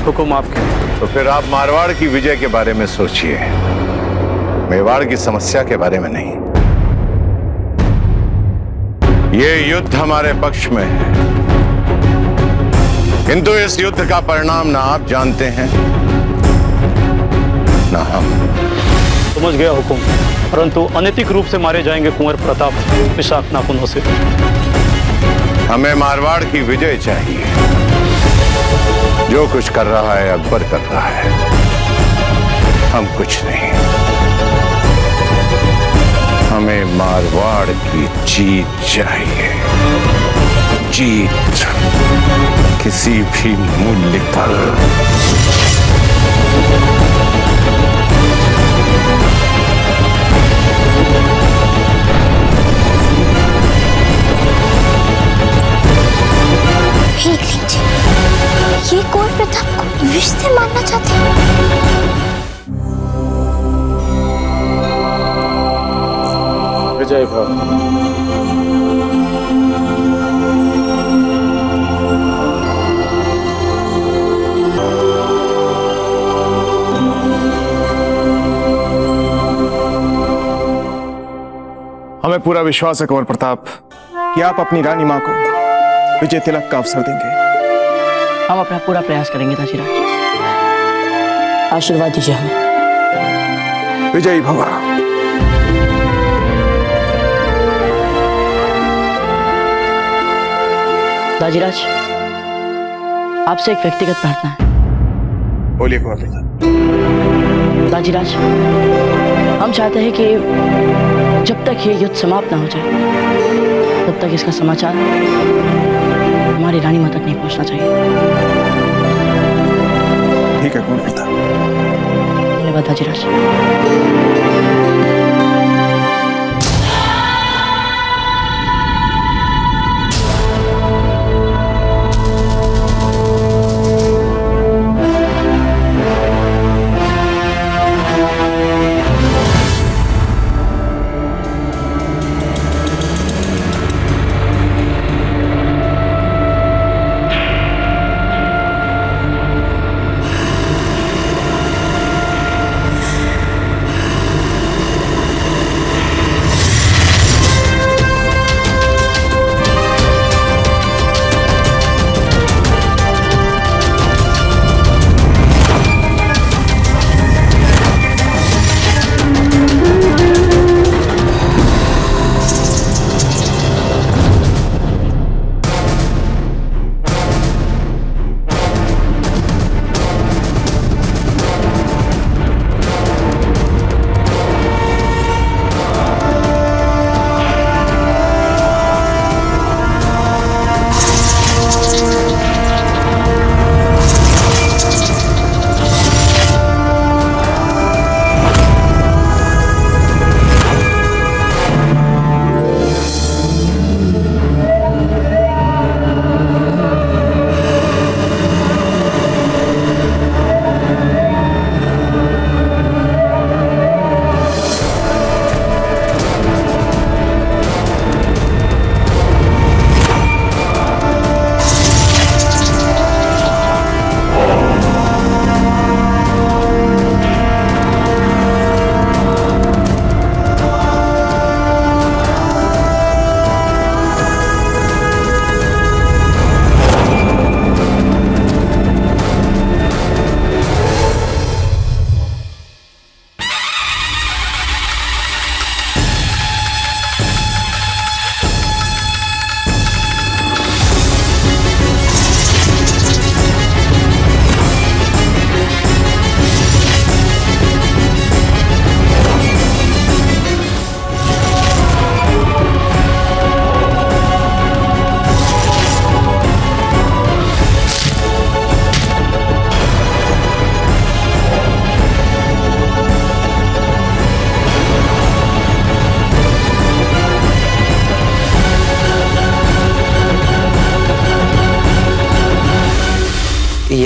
हुकुम आपके। तो फिर आप मारवाड़ की विजय के बारे में सोचिए, मेवाड़ की समस्या के बारे में नहीं। ये युद्ध हमारे पक्ष में है, किंतु इस युद्ध का परिणाम ना आप जानते हैं ना हम। समझ गया हुकुम, परंतु अनैतिक रूप से मारे जाएंगे कुंवर प्रताप विषाक्त नाखूनों से। हमें मारवाड़ की विजय चाहिए। जो कुछ कर रहा है अकबर कर रहा है, हम कुछ नहीं। हमें मारवाड़ की जीत चाहिए, जीत किसी भी मूल्य पर। देख लीजिए, ये कुंवर प्रताप को विष से मारना चाहते हैं। विजय भव। हमें पूरा विश्वास है कुंवर प्रताप कि आप अपनी रानी मां को विजय तिलक का अवसर देंगे। हम अपना पूरा प्रयास करेंगे ताजीराज, आशीर्वाद दीजिए हमें। विजयी भवा। ताजीराज, आपसे एक व्यक्तिगत प्रार्थना है। बोलिए कुंवर प्रताप। ताजीराज, हम चाहते हैं कि जब तक ये युद्ध समाप्त ना हो जाए तब तक इसका समाचार हमारी रानी मां तक नहीं पहुंचना चाहिए। ठीक है कुंवर प्रताप। धन्यवाद ताजीराज।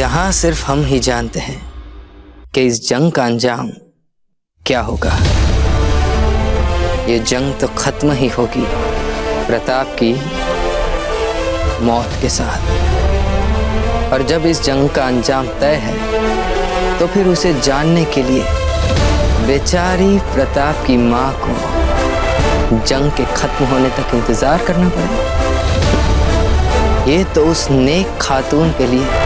यहाँ सिर्फ हम ही जानते हैं कि इस जंग का अंजाम क्या होगा। ये जंग तो खत्म ही होगी प्रताप की मौत के साथ। और जब इस जंग का अंजाम तय है तो फिर उसे जानने के लिए बेचारी प्रताप की मां को जंग के खत्म होने तक इंतजार करना पड़ेगा। ये तो उस नेक खातून के लिए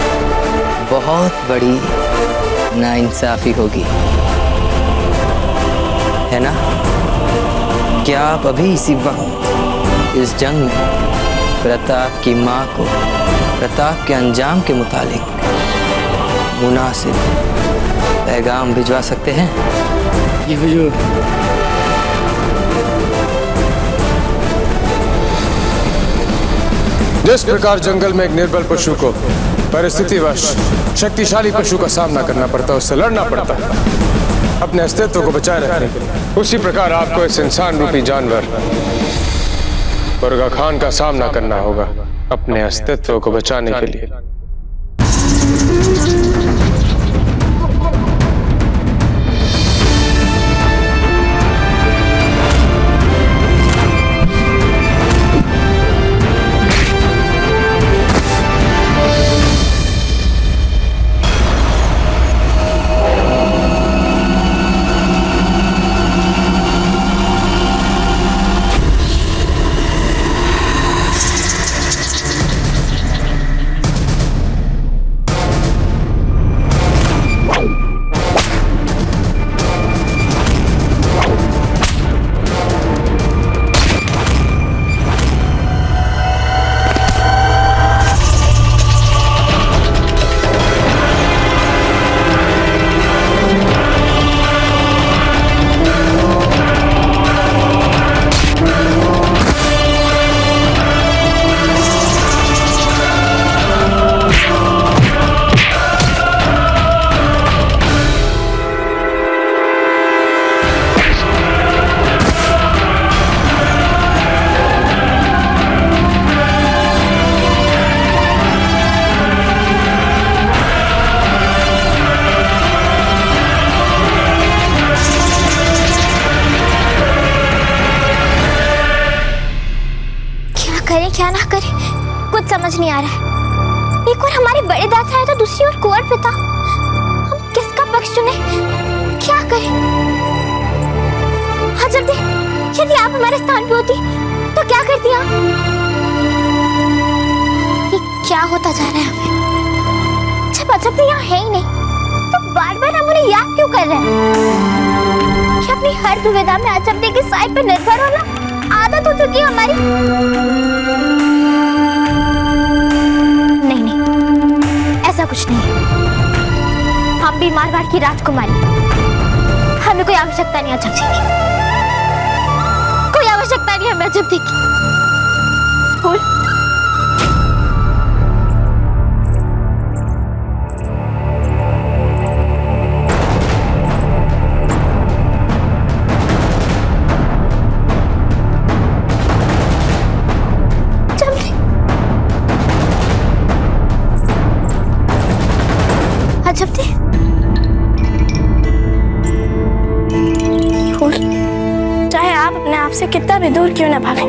बहुत बड़ी नाइंसाफी होगी, है ना? क्या आप अभी इसी वक्त इस जंग में प्रताप की मां को प्रताप के अंजाम के मुतालिक मुनासिब पैगाम भिजवा सकते हैं? ये हुजूर। जिस प्रकार जंगल में एक निर्बल पशु को परिस्थितिवश शक्तिशाली पशु का सामना करना पड़ता है, उससे लड़ना पड़ता है अपने अस्तित्व को बचाए रखने के लिए, उसी प्रकार आपको इस इंसान रूपी जानवर बुर्गा खान का सामना करना होगा अपने अस्तित्व को बचाने के लिए। क्या ना करे, कुछ समझ नहीं आ रहा है। एक और हमारे बड़े दादा है तो दूसरी ओर कुंवर प्रताप। हम किसका पक्ष चुने, क्या करें? हाँ जब यदि आप हमारे स्थान पे होती तो क्या करती आप? ये क्या होता जा रहा है हमें? जब अजब यहाँ है ही नहीं तो बार बार हम उन्हें याद क्यों कर रहे हैं? कि अपनी हर दुविधा में अजब के साय पे निर्भर होना आदत हो चुकी है हमारी। नहीं नहीं, ऐसा कुछ नहीं। हम भी मारवाड़ की राजकुमारी, हमें कोई आवश्यकता नहीं अजब की, कोई आवश्यकता नहीं हमें अजब की। फूल से कितना भी दूर क्यों न भागे,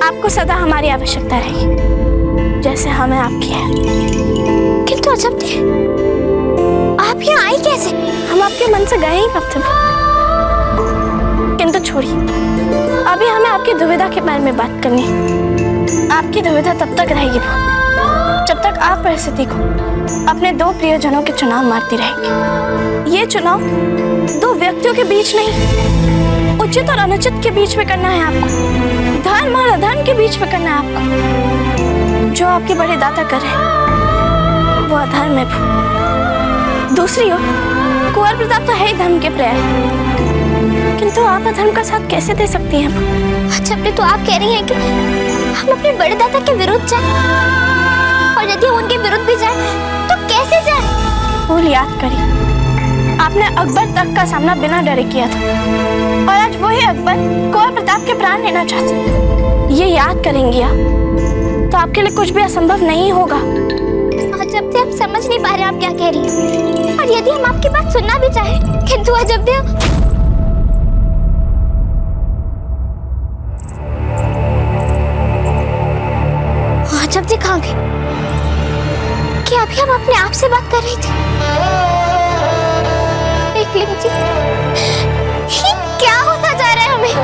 आपको सदा हमारी आवश्यकता रहेगी जैसे हमें आपकी है। किंतु अजब थे, आप यहाँ आई कैसे? हम आपके मन से गए ही कब थे। किंतु छोड़िए, अभी हमें आपकी दुविधा के बारे में बात करनी है। आपकी दुविधा तब तक रहेगी जब तक आप परिस्थिति को अपने दो प्रियजनों के चुनाव मारती रहेगी। ये चुनाव दो व्यक्तियों के बीच नहीं, उचित और अनुचित के बीच में करना है आपको, धर्म और अधर्म के बीच में करना है आपको। जो आपके बड़े दादा कर रहे हैं वो अधर्म है। दूसरी ओर कुंवर प्रताप तो है ही धर्म के पर्याय, किंतु आप अधर्म का साथ कैसे दे सकती हैं? अच्छा तो आप कह रही हैं कि हम अपने बड़े दादा के विरुद्ध जाएं, और यदि उनके विरुद्ध भी जाएं तो कैसे जाएं? भूल याद करिए, आपने अकबर तक का सामना बिना डरे किया था और आज वही अकबर कुंवर प्रताप के प्राण लेना चाहते। ये याद करेंगे आप तो आपके लिए कुछ भी असंभव नहीं होगा। जब से आप समझ नहीं पा रहे आप क्या कह रही हैं। और यदि हम आपकी बात सुनना भी चाहें, किंतु अजब दे जब दिखाओगे कि अभी हम अपने आप से बात कर रहे थे। देख लीजिए ये क्या होता जा रहा है हमें।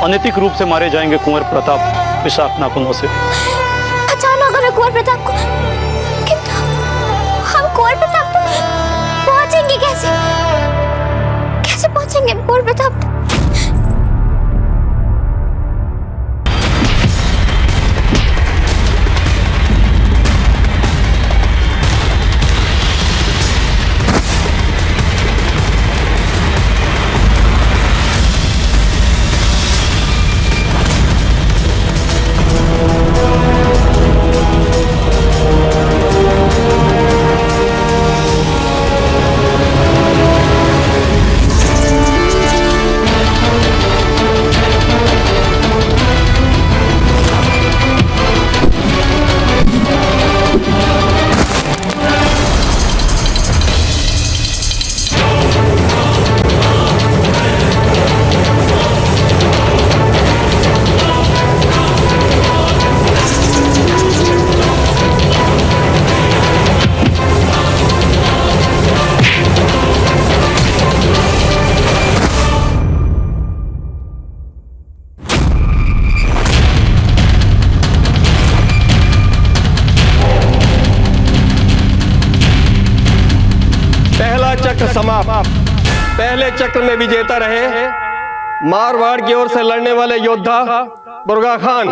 अनैतिक रूप से मारे जाएंगे कुंवर प्रताप विषाक्त नाखूनों से। अचानक हमें कुंवर प्रताप को, किंतु हम कुंवर प्रताप को पहुंचेंगे कैसे? कैसे पहुंचेंगे हम कुंवर प्रताप? समाप्त। पहले चक्र में विजेता रहे मारवाड़ की ओर से लड़ने वाले योद्धा बुर्गा खान।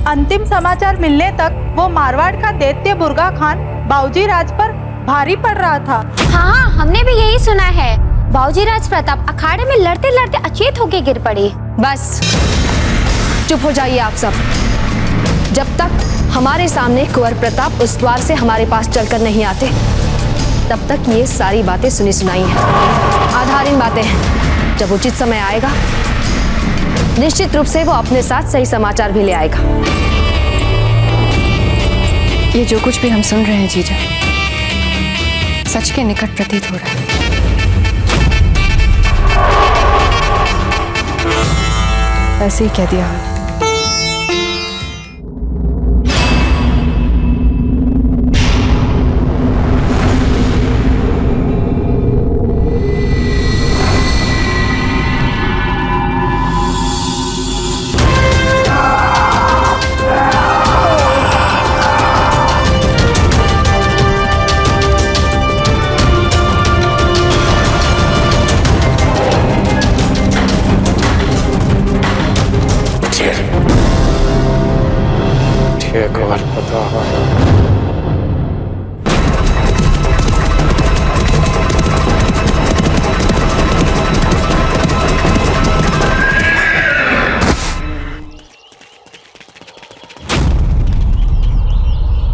अंतिम समाचार मिलने तक वो मारवाड़ का दैत्य बुर्गा खान बाऊजी राज पर भारी पड़ रहा था। हाँ, हमने भी यही सुना है। बाऊजी राज प्रताप अखाड़े में लड़ते लड़ते अचेत होके गिर पड़े। बस चुप हो जाइए आप सब। जब तक हमारे सामने कुंवर प्रताप उस द्वार से हमारे पास चलकर नहीं आते, तब तक ये सारी बातें सुनी सुनाई हैं। आधारहीन बातें हैं। जब उचित समय आएगा, निश्चित रूप से वो अपने साथ सही समाचार भी ले आएगा। ये जो कुछ भी हम सुन रहे हैं जीजा, सच के निकट प्रतीत हो रहा है। ऐसे ही कह दिया।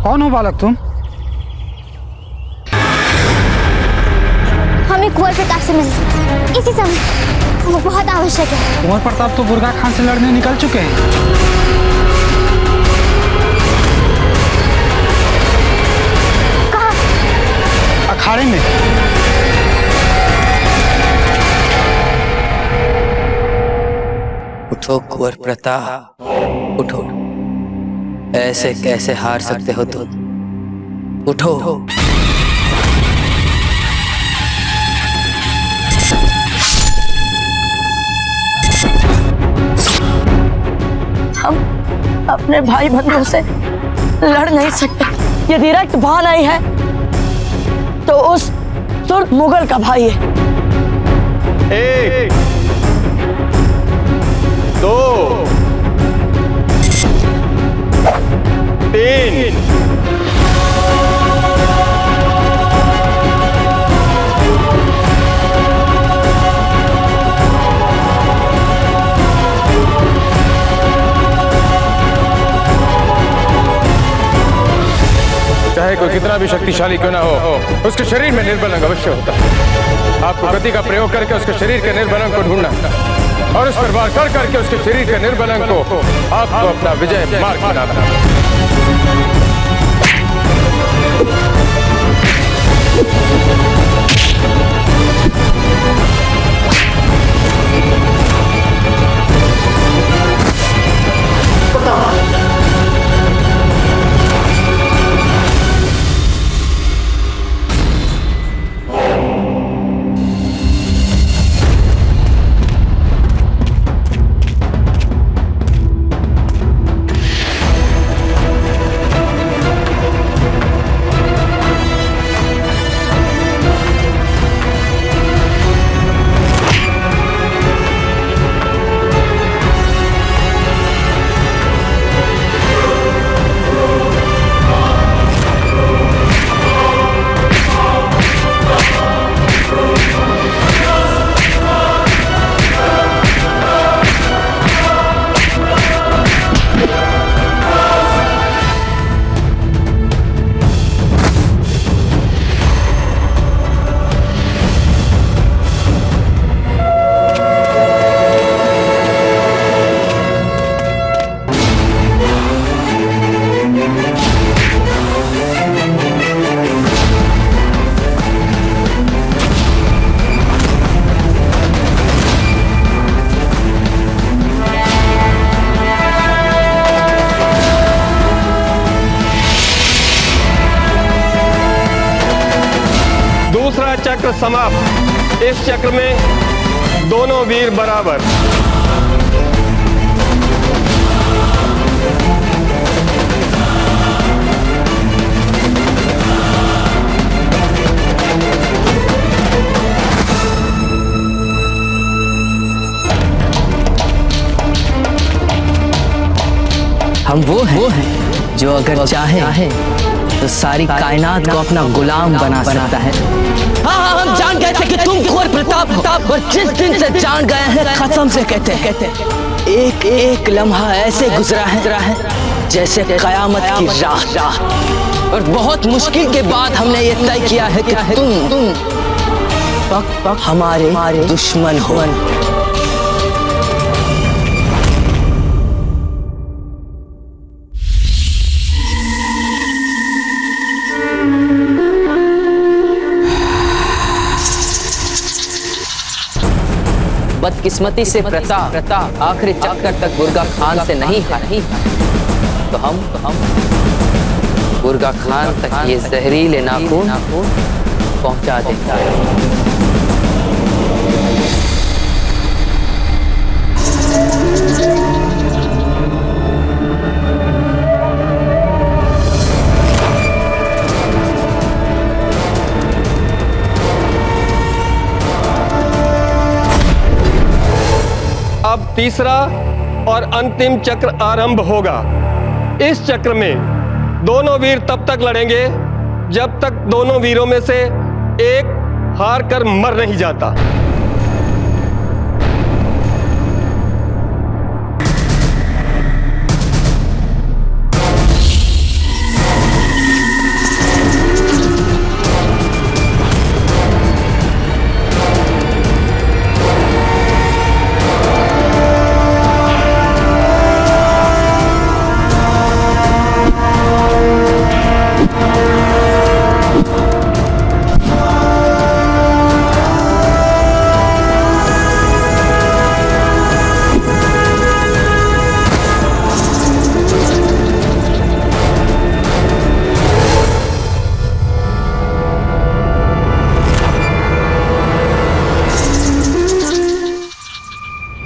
कौन हो बालक तुम? हमें कुंवर प्रताप से मिलना इसी समय, वो बहुत आवश्यक है। कुंवर प्रताप तो बुर्गा खान से लड़ने निकल चुके हैं। कहाँ? अखाड़े में। उठो कुंवर प्रताप, उठो। ऐसे कैसे हार सकते हो तुम? उठो। हम अपने भाई बंधुओं से लड़ नहीं सकते। यदि रक्त बहा नहीं है तो उस तुर्क मुगल का भाई है। 1 2 3 4 कितना भी शक्तिशाली क्यों ना हो, उसके शरीर में निर्बल अंग अवश्य होता है। आपको गति का प्रयोग करके उसके शरीर के निर्बल अंग को ढूंढना और उस पर वार कर करके उसके शरीर के निर्बल अंग को आपको अपना विजय मार्ग बनाना। चक्र समाप्त। इस चक्र में दोनों वीर बराबर। हम वो हैं जो अगर चाहे तो सारी कायनात को अपना गुलाम बना सकता है। हाँ, हम जान गए थे कि तुम कुंवर प्रताप हो, और जिस दिन से जान गए हैं कसम से कहते हैं एक एक लम्हा ऐसे गुजरा है जैसे कयामत की रात। और बहुत मुश्किल के बाद हमने ये तय किया है कि तुम पक हमारे दुश्मन हो। बदकिस्मती से प्रताप आखिरी चक्कर तक बुर्गा खान से नहीं हारा, तो हम बुर्गा खान तक ये जहरीले नाखून पहुंचा देता है। अब तीसरा और अंतिम चक्र आरंभ होगा। इस चक्र में दोनों वीर तब तक लड़ेंगे जब तक दोनों वीरों में से एक हार कर मर नहीं जाता।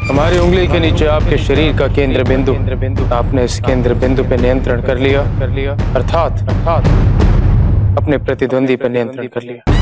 हमारी उंगली के नीचे आपके शरीर का केंद्र बिंदु, आपने इस केंद्र बिंदु पे नियंत्रण कर लिया, अर्थात अपने प्रतिद्वंदी पर नियंत्रण कर लिया।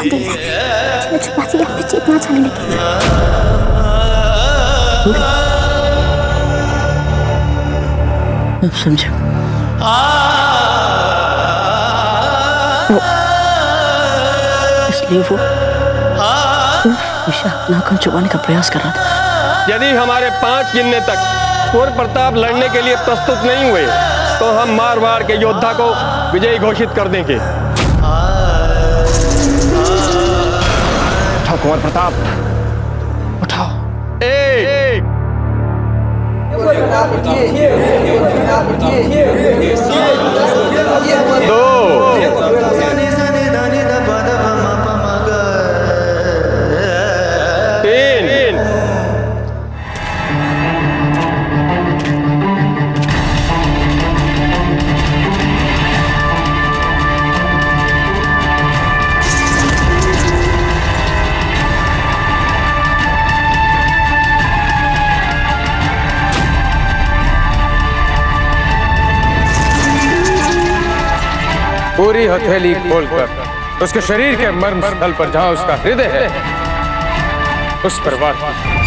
प्लीज मैं छुपा सी आप मुझे इतना अच्छा नहीं लगेगा। समझा इसलिए वो विशाख नाखून चुबाने का प्रयास कर रहा था। यदि हमारे 5 गिनने तक कुंवर प्रताप लड़ने के लिए प्रस्तुत नहीं हुए तो हम मारवाड़ के योद्धा को विजयी घोषित कर देंगे। उठाओ कुंवर प्रताप उठाओ। एक पूरी हथेली खोलकर उसके शरीर के मर्म स्थल पर जहां उसका हृदय है उस पर वार कीजिए।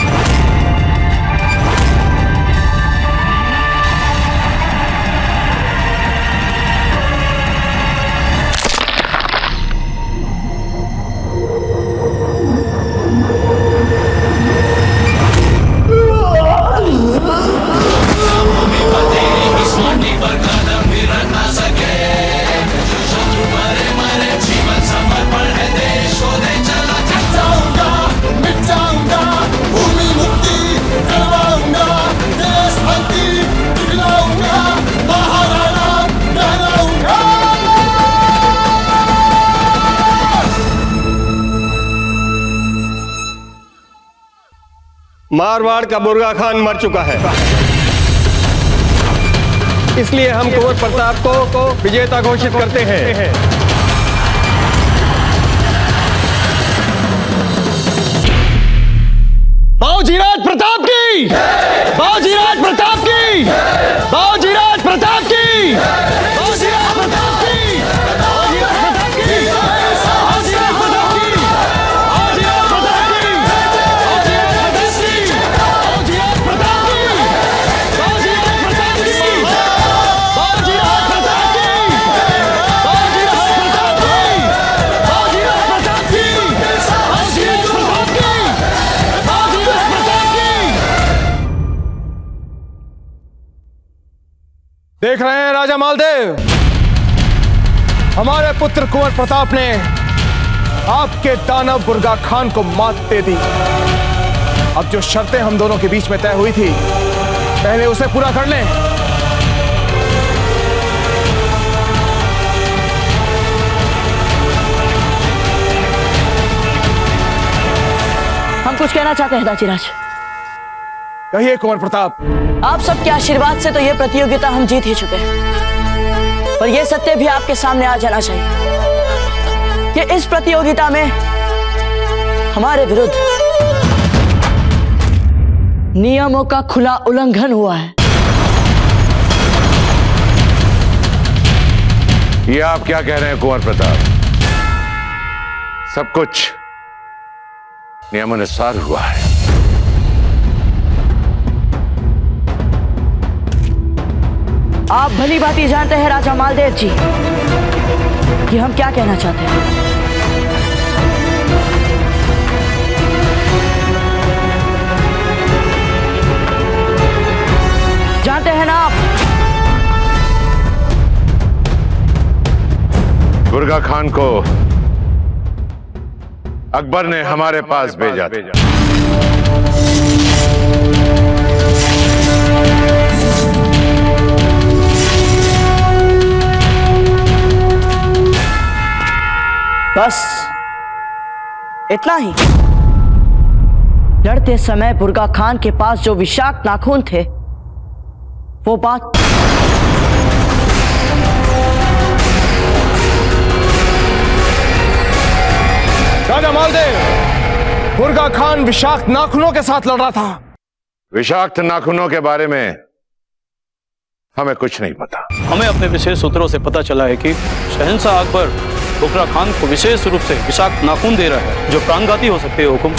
मारवाड़ का बुर्गा खान मर चुका है, इसलिए हम कुंवर प्रताप को विजेता घोषित करते हैं। बाबूजीराज प्रताप की, बाबूजीराज प्रताप की, बाबूजीराज प्रताप की, बाबूजीराज प्रताप की, बाबूजीराज प्रताप की, बाबूजीराज प्रताप की, बाबूजीराज प्रताप की, बाबूजीराज प्रताप की, बाबूजीराज प्रताप की, बाबूजीराज प्रताप की, बाबूजीराज प्रताप की, बाबूजीराज प्रताप की, बाबूजीराज प्रताप की। देख रहे हैं राजा मालदेव, हमारे पुत्र कुंवर प्रताप ने आपके दानव बुर्गा खान को मात दे दी। अब जो शर्तें हम दोनों के बीच में तय हुई थी पहले उसे पूरा कर लें। हम कुछ कहना चाहते हैं दाजीराज। कहिए कुंवर प्रताप। आप सबके आशीर्वाद से तो ये प्रतियोगिता हम जीत ही चुके हैं, पर यह सत्य भी आपके सामने आ जाना चाहिए कि इस प्रतियोगिता में हमारे विरुद्ध नियमों का खुला उल्लंघन हुआ है। ये आप क्या कह रहे हैं कुंवर प्रताप? सब कुछ नियमानुसार हुआ है। आप भली भांति जानते हैं राजा मालदेव जी कि हम क्या कहना चाहते हैं। जानते हैं ना आप? बुर्गा खान को अकबर ने हमारे पास भेजा था। बस इतना ही। लड़ते समय बुर्गा खान के पास जो विषाक्त नाखून थे वो बात राजा मालदेव, बुर्गा खान विषाक्त नाखूनों के साथ लड़ रहा था। विषाक्त नाखूनों के बारे में हमें कुछ नहीं पता। हमें अपने विशेष सूत्रों से पता चला है कि शहंशाह अकबर बुकरा खान को विशेष रूप से विषाक्त नाखून दे रहा है जो प्राणघाती हो सकते हैं हुकुम।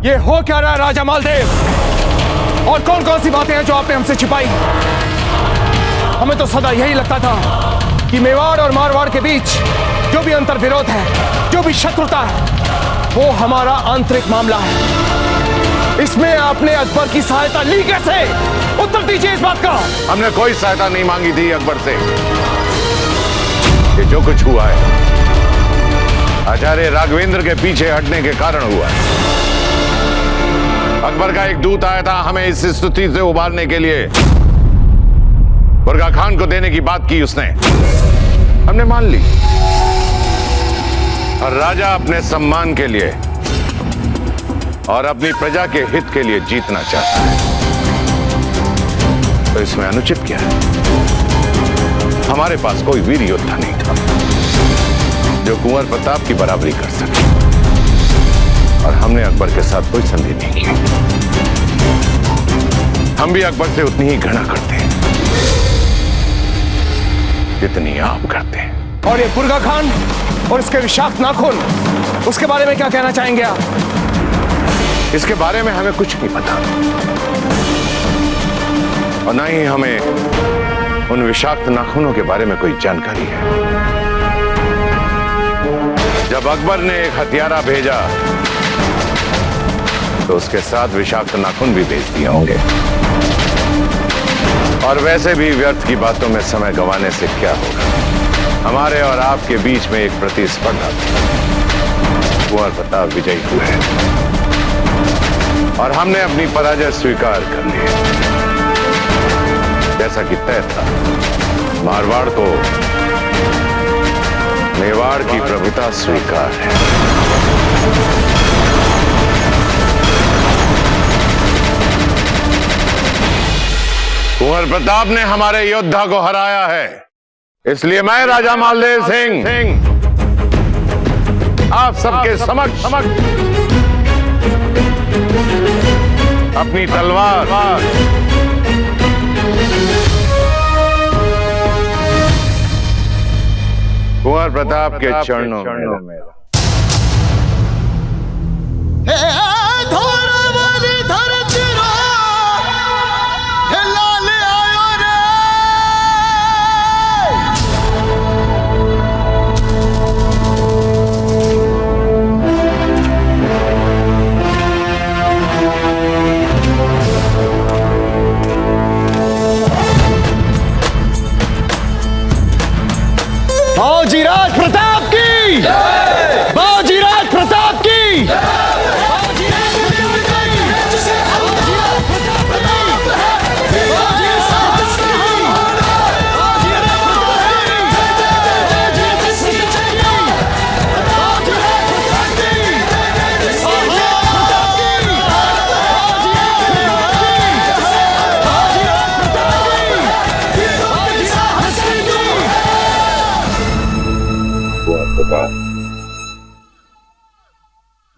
ये हो क्या रहा है राजा मालदेव? और कौन कौन सी बातें हैं जो आपने हमसे छिपाई? हमें तो सदा यही लगता था कि मेवाड़ और मारवाड़ के बीच जो भी अंतर विरोध है, जो भी शत्रुता है, वो हमारा आंतरिक मामला है। इसमें आपने अकबर की सहायता ली कैसे? उत्तर दीजिए इस बात का। हमने कोई सहायता नहीं मांगी थी अकबर से। ये जो कुछ हुआ है आचार्य राघवेंद्र के पीछे हटने के कारण हुआ है। अकबर का एक दूत आया था हमें इस स्थिति से उबारने के लिए। बुरगा खान को देने की बात की उसने, हमने मान ली। और राजा अपने सम्मान के लिए और अपनी प्रजा के हित के लिए जीतना चाहता है, तो इसमें अनुचित क्या है? हमारे पास कोई वीर योद्धा नहीं था जो कुंवर प्रताप की बराबरी कर सके, और हमने अकबर के साथ कोई संधि नहीं की। हम भी अकबर से उतनी ही घृणा करते हैं जितनी आप करते हैं। और ये बुरगा खान और इसके विषाक्त नाखून, उसके बारे में क्या कहना चाहेंगे आप? इसके बारे में हमें कुछ नहीं पता, और ना ही हमें उन विषाक्त नाखूनों के बारे में कोई जानकारी है। जब अकबर ने एक हथियारा भेजा तो उसके साथ विषाक्त नाखून भी भेज दिए होंगे। और वैसे भी व्यर्थ की बातों में समय गंवाने से क्या होगा? हमारे और आपके बीच में एक प्रतिस्पर्धा थी। कुंवर प्रताप विजयी हुए और हमने अपनी पराजय स्वीकार कर ली। जैसा कि तय था, मारवाड़ को मेवाड़ की प्रभुता स्वीकार है। कुंवर प्रताप ने हमारे योद्धा को हराया है, इसलिए मैं राजा मालदेव सिंह आप सबके समक्ष अपनी तलवार कुंवर प्रताप के चरणों में बाजीराज प्रताप की, बाजीराज प्रताप की।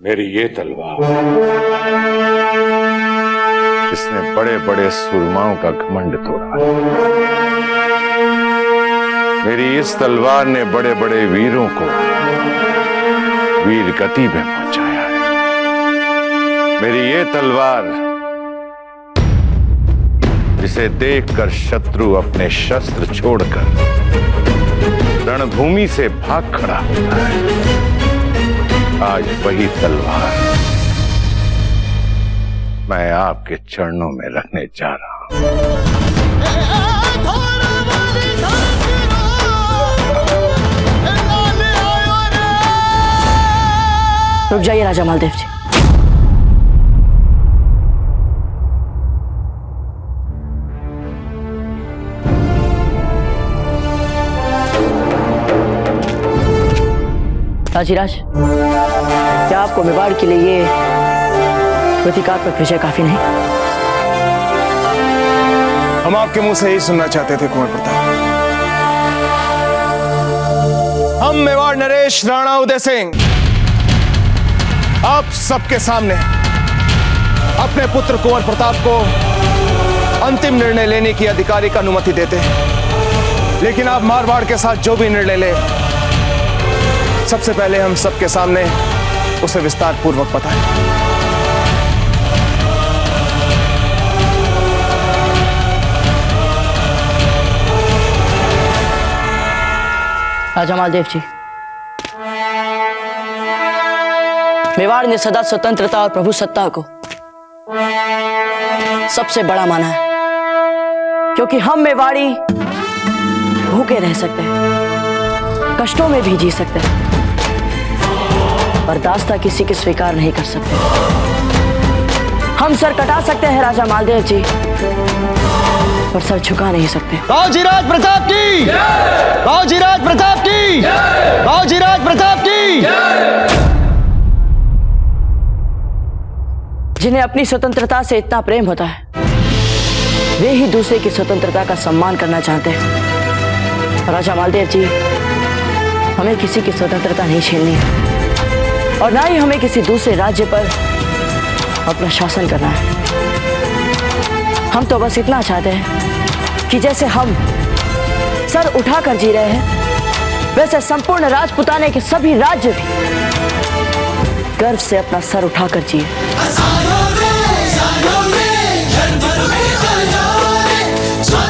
मेरी ये तलवार इसने बड़े बड़े सुरमाओं का घमंड तोड़ा। मेरी इस तलवार ने बड़े बड़े वीरों को वीर गति में पहुंचाया है। मेरी ये तलवार जिसे देखकर शत्रु अपने शस्त्र छोड़कर रणभूमि से भाग खड़ा होता है, आज वही तलवार मैं आपके चरणों में रखने जा रहा हूं। रुक जाइए राजा मालदेव जी। राजीराज, क्या आपको मेवाड़ के लिए ये प्रतीकात्मक विजय काफी नहीं? हम आपके मुंह से ही सुनना चाहते थे कुंवर प्रताप। हम मेवाड़ नरेश राणा उदय सिंह आप सबके सामने अपने पुत्र कुंवर प्रताप को अंतिम निर्णय लेने की आधिकारिक अनुमति देते हैं। लेकिन आप मारवाड़ के साथ जो भी निर्णय ले, सबसे पहले हम सबके सामने उसे विस्तार पूर्वक बताएं। राजा मालदेव जी, मेवाड़ ने सदा स्वतंत्रता और प्रभुसत्ता को सबसे बड़ा माना है, क्योंकि हम मेवाड़ी भूखे रह सकते हैं, कष्टों में भी जी सकते हैं, बर्दाश्त किसी की स्वीकार नहीं कर सकते। हम सर कटा सकते हैं राजा मालदेव जी, पर सर झुका नहीं सकते। रावजीराज प्रताप की, रावजीराज प्रताप की, रावजीराज प्रताप की। जिन्हें अपनी स्वतंत्रता से इतना प्रेम होता है, वे ही दूसरे की स्वतंत्रता का सम्मान करना चाहते हैं। राजा मालदेव जी, हमें किसी की स्वतंत्रता नहीं छीननी है, और ना ही हमें किसी दूसरे राज्य पर अपना शासन करना है। हम तो बस इतना चाहते हैं कि जैसे हम सर उठाकर जी रहे हैं, वैसे संपूर्ण राजपुताने के सभी राज्य भी गर्व से अपना सर उठाकर जिए।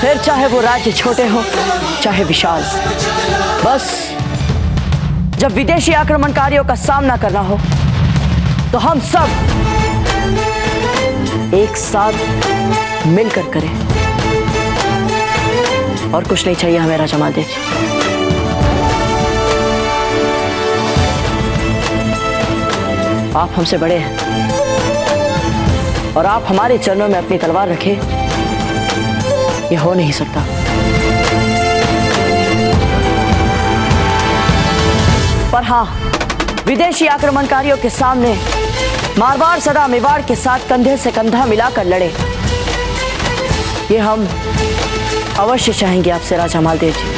फिर चाहे वो राज्य छोटे हो चाहे विशाल, बस जब विदेशी आक्रमणकारियों का सामना करना हो तो हम सब एक साथ मिलकर करें। और कुछ नहीं चाहिए हमें राजा मालदेव जी। आप हमसे बड़े हैं, और आप हमारे चरणों में अपनी तलवार रखें, यह हो नहीं सकता। पर हाँ, विदेशी आक्रमणकारियों के सामने मारवाड़ सदा मेवाड़ के साथ कंधे से कंधा मिलाकर लड़े, ये हम अवश्य चाहेंगे आपसे राजा मालदेव जी।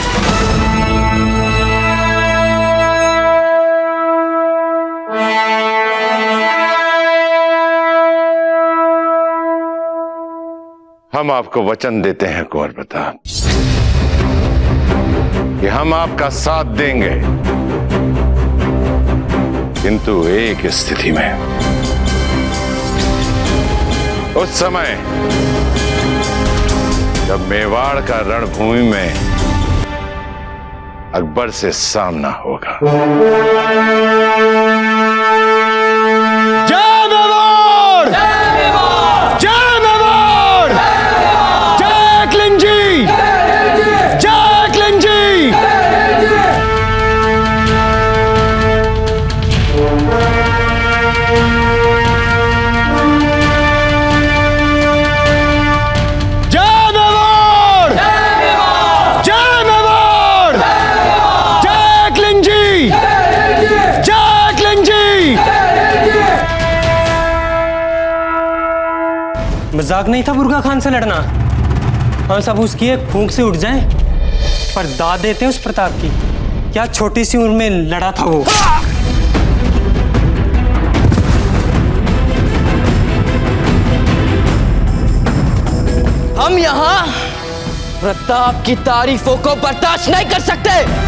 हम आपको वचन देते हैं कुंवर प्रताप कि हम आपका साथ देंगे, किंतु एक स्थिति में। उस समय जब मेवाड़ का रणभूमि में अकबर से सामना होगा। जय मेवाड़! जय मेवाड़! जय क्लिंग जी! जय क्लिंग जी! मजाक नहीं था बुर्गा खान से लड़ना, हम सब उसकी एक फूंक से उठ जाएं, पर दाद देते हैं उस प्रताप की। क्या छोटी सी उम्र में लड़ा था वो। हम यहाँ प्रताप की तारीफों को बर्दाश्त नहीं कर सकते।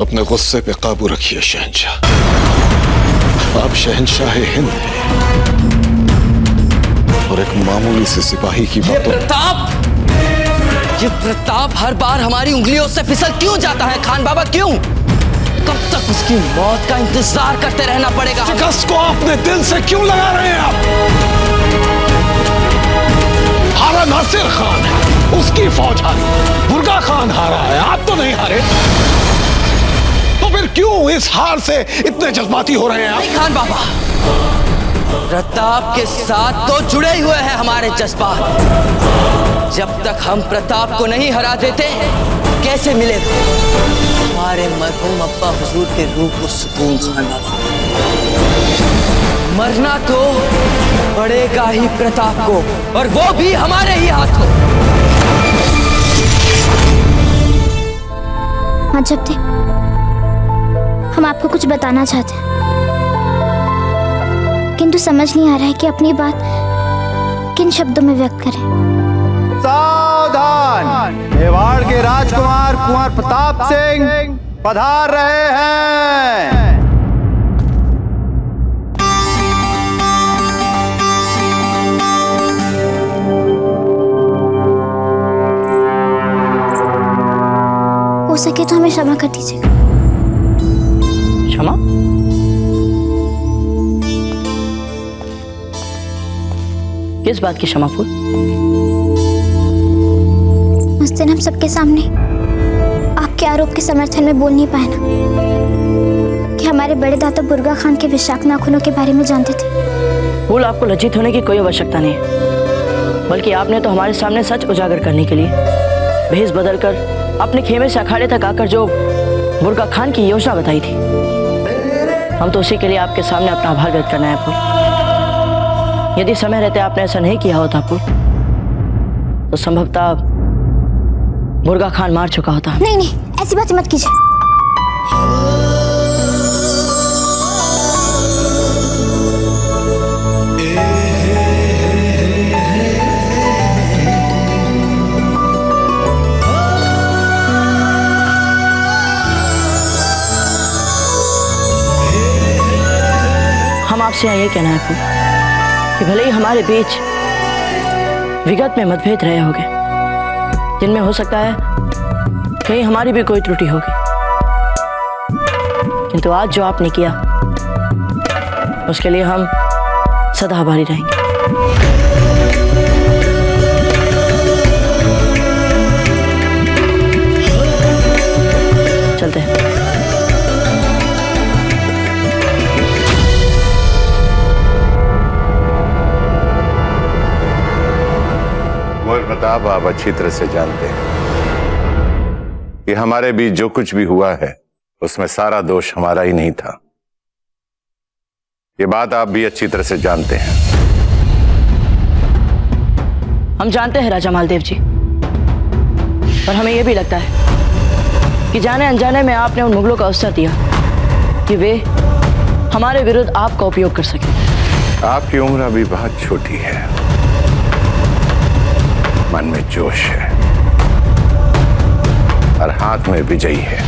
अपने गुस्से पे काबू रखिए शहंशाह। आप शहंशाह हिंद हैं और एक मामूली से सिपाही की बातों। ये प्रताप हर बार हमारी उंगलियों से फिसल क्यों जाता है खान बाबा, क्यों? कब तक उसकी मौत का इंतजार करते रहना पड़ेगा? शिकस्त को अपने दिल से क्यों लगा रहे हैं आप? हारा नासिर खान है, उसकी फौज हारी, बुर्गा खान हारा है, आप तो नहीं हारे। तो फिर क्यों इस हार से इतने जज्बाती हो रहे हैं आप? खान बाबा, प्रताप के साथ तो जुड़े हुए हैं हमारे जज्बात। जब तक हम प्रताप को नहीं हरा देते, कैसे मिलेगा हमारे मरहूम अब्बा हुजूर के रूह को सुकून? खान बाबा, मरना तो पड़ेगा ही प्रताप को, और वो भी हमारे ही हाथों। हाँ जब्दे, हम आपको कुछ बताना चाहते हैं। किंतु समझ नहीं आ रहा है कि अपनी बात किन शब्दों में व्यक्त करें। सावधान! मेवाड़ के राजकुमार कुंवर प्रताप सिंह पधार रहे हैं। हो सके तो हमें क्षमा कर दीजिएगा। क्षमा? किस बात की क्षमा फूल? उस दिन हम सबके सामने आपके आरोप के समर्थन में बोल नहीं पाए ना कि हमारे बड़े दादा बुर्गा खान के विषाक्त नाखूनों के बारे में जानते थे। फूल, आपको लज्जित होने की कोई आवश्यकता नहीं है, बल्कि आपने तो हमारे सामने सच उजागर करने के लिए भेष बदलकर अपने खेमे से अखाड़े तक आकर जो बुर्गा खान की योजना बताई थी, हम तो उसी के लिए आपके सामने अपना आभार व्यक्त करना है फूल। यदि समय रहते आपने ऐसा नहीं किया होता फूल, तो संभवतः बुर्गा खान मार चुका होता। नहीं नहीं, ऐसी बातें मत कीजिए। हम आपसे यहाँ ये कहना है फूल कि भले ही हमारे बीच विगत में मतभेद रहे होंगे, जिनमें हो सकता है कहीं हमारी भी कोई त्रुटि होगी, किंतु आज जो आपने किया उसके लिए हम सदा आभारी रहेंगे। चलते हैं। कुंवर प्रताप, आप अच्छी तरह से जानते हैं कि हमारे बीच जो कुछ भी हुआ है उसमें सारा दोष हमारा ही नहीं था। ये बात आप भी अच्छी तरह से जानते हैं। हम जानते हैं राजा मालदेव जी, पर हमें यह भी लगता है कि जाने अनजाने में आपने उन मुगलों को अवसर दिया कि वे हमारे विरुद्ध आपका उपयोग कर सके। आपकी उम्र अभी बहुत छोटी है, मन में जोश है और हाथ में विजयी है।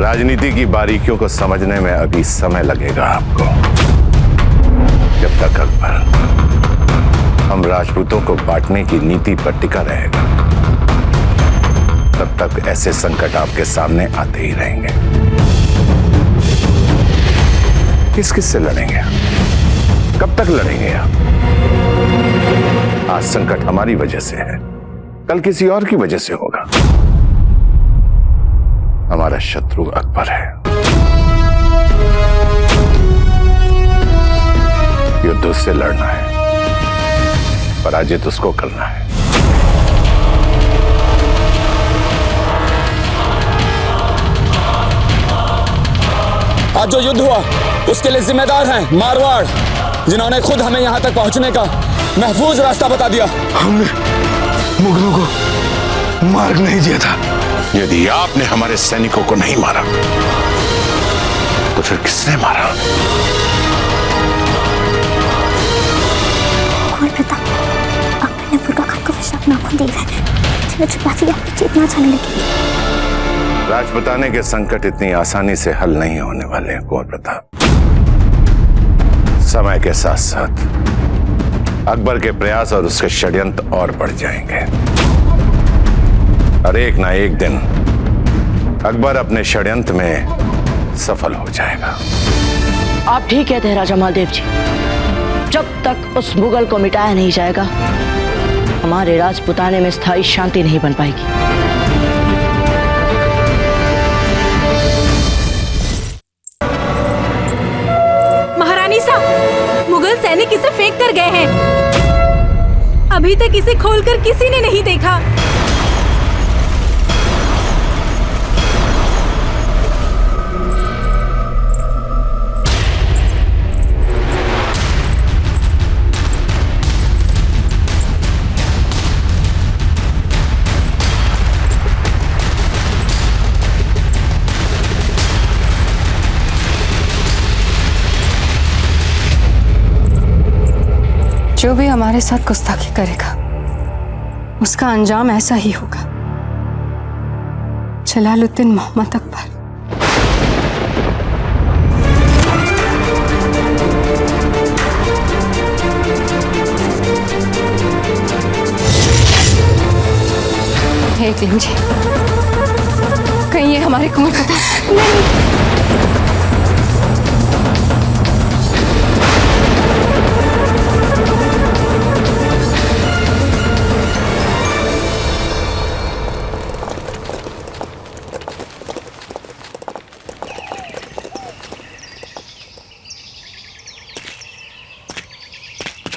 राजनीति की बारीकियों को समझने में अभी समय लगेगा आपको। जब तक अकबर हम राजपूतों को बांटने की नीति पर टिका रहेगा, तब तक ऐसे संकट आपके सामने आते ही रहेंगे। किस किस से लड़ेंगे? कब तक लड़ेंगे आप? आज संकट हमारी वजह से है, कल किसी और की वजह से होगा। हमारा शत्रु अकबर है। युद्ध उससे लड़ना है, पराजित उसको करना है। आज जो युद्ध हुआ उसके लिए जिम्मेदार हैं मारवाड़, जिन्होंने खुद हमें यहां तक पहुंचने का महफूज रास्ता बता दिया। हमने मुगलों को मार्ग नहीं दिया था। यदि आपने हमारे सैनिकों को नहीं मारा तो फिर किसने मारा? कुंवर प्रताप, अकबर ने बुर्गा खान को विषाक्त नाखून दिए हैं, जिन्हें छुपाते ही आपकी चेतना जाने लगी। राजपुताने के संकट इतनी आसानी से हल नहीं होने वाले हैं कुंवर प्रताप। समय के साथ साथ अकबर के प्रयास और उसके षड्यंत्र और बढ़ जाएंगे और एक ना एक दिन अकबर अपने षड्यंत्र में सफल हो जाएगा। आप ठीक कहते हैं राजा मालदेव जी। जब तक उस मुगल को मिटाया नहीं जाएगा, हमारे राजपुताने में स्थायी शांति नहीं बन पाएगी। महारानी साहब, मुगल सैनिक इसे फेंक कर गए हैं। अभी तक इसे खोलकर किसी ने नहीं देखा। जो भी हमारे साथ गुस्ताखी करेगा उसका अंजाम ऐसा ही होगा। जलालुद्दीन मोहम्मद अकबर। देख लीजिए, कहीं ये हमारे कुंवर प्रताप नहीं।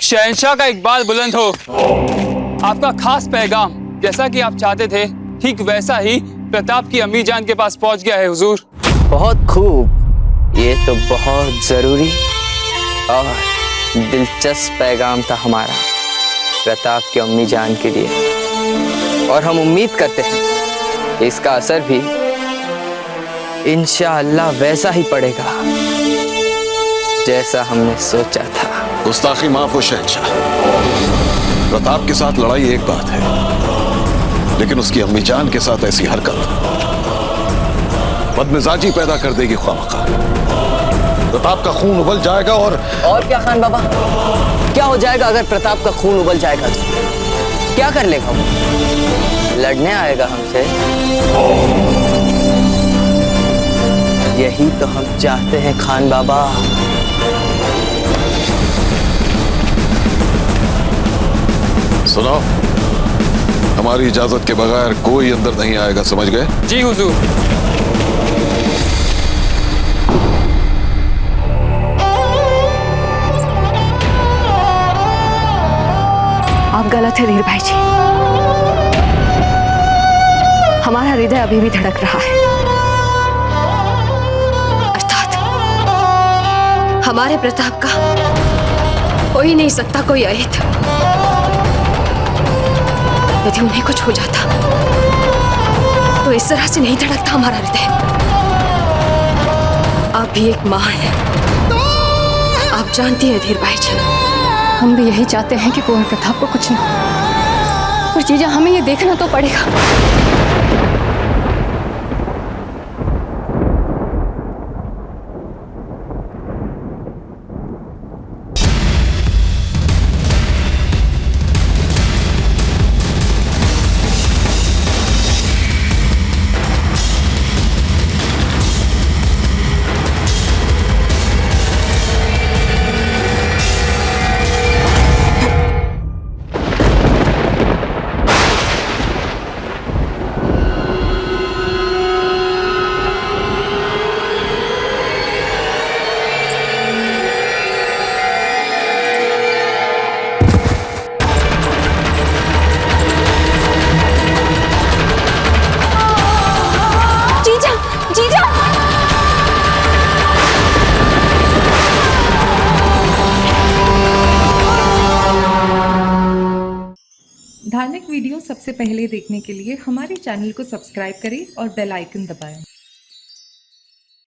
शहंशाह का इकबाल बुलंद हो। आपका खास पैगाम जैसा कि आप चाहते थे ठीक वैसा ही प्रताप की अम्मी जान के पास पहुंच गया है हुजूर। बहुत खूब, ये तो बहुत जरूरी और दिलचस्प पैगाम था हमारा प्रताप की अम्मी जान के लिए, और हम उम्मीद करते हैं कि इसका असर भी इंशाअल्लाह वैसा ही पड़ेगा जैसा हमने सोचा था। गुस्ताखी माफ हो शहंशाह। प्रताप के साथ लड़ाई एक बात है, लेकिन उसकी अम्मी जान के साथ ऐसी हरकत बदमिजाजी पैदा कर देगी ख्वामखा। प्रताप का खून उबल जाएगा और क्या खान बाबा, क्या हो जाएगा अगर प्रताप का खून उबल जाएगा तो? क्या कर लेगा वो? लड़ने आएगा हमसे। यही तो हम चाहते हैं खान बाबा। सुनो, हमारी इजाजत के बगैर कोई अंदर नहीं आएगा, समझ गए? जी हुजूर। आप गलत है धीर भाई जी, हमारा हृदय अभी भी धड़क रहा है। अर्थात हमारे प्रताप का हो ही नहीं सकता कोई अहित। यदि उन्हें कुछ हो जाता तो इस तरह से नहीं धड़कता हमारा हृदय। आप भी एक मां हैं, आप जानती हैं धीर भाई जी। हम भी यही चाहते हैं कि कुंवर प्रताप को कुछ ना हो, पर जीजा हमें ये देखना तो पड़ेगा। धार्मिक वीडियो सबसे पहले देखने के लिए हमारे चैनल को सब्सक्राइब करें और बेल आइकन दबाएं।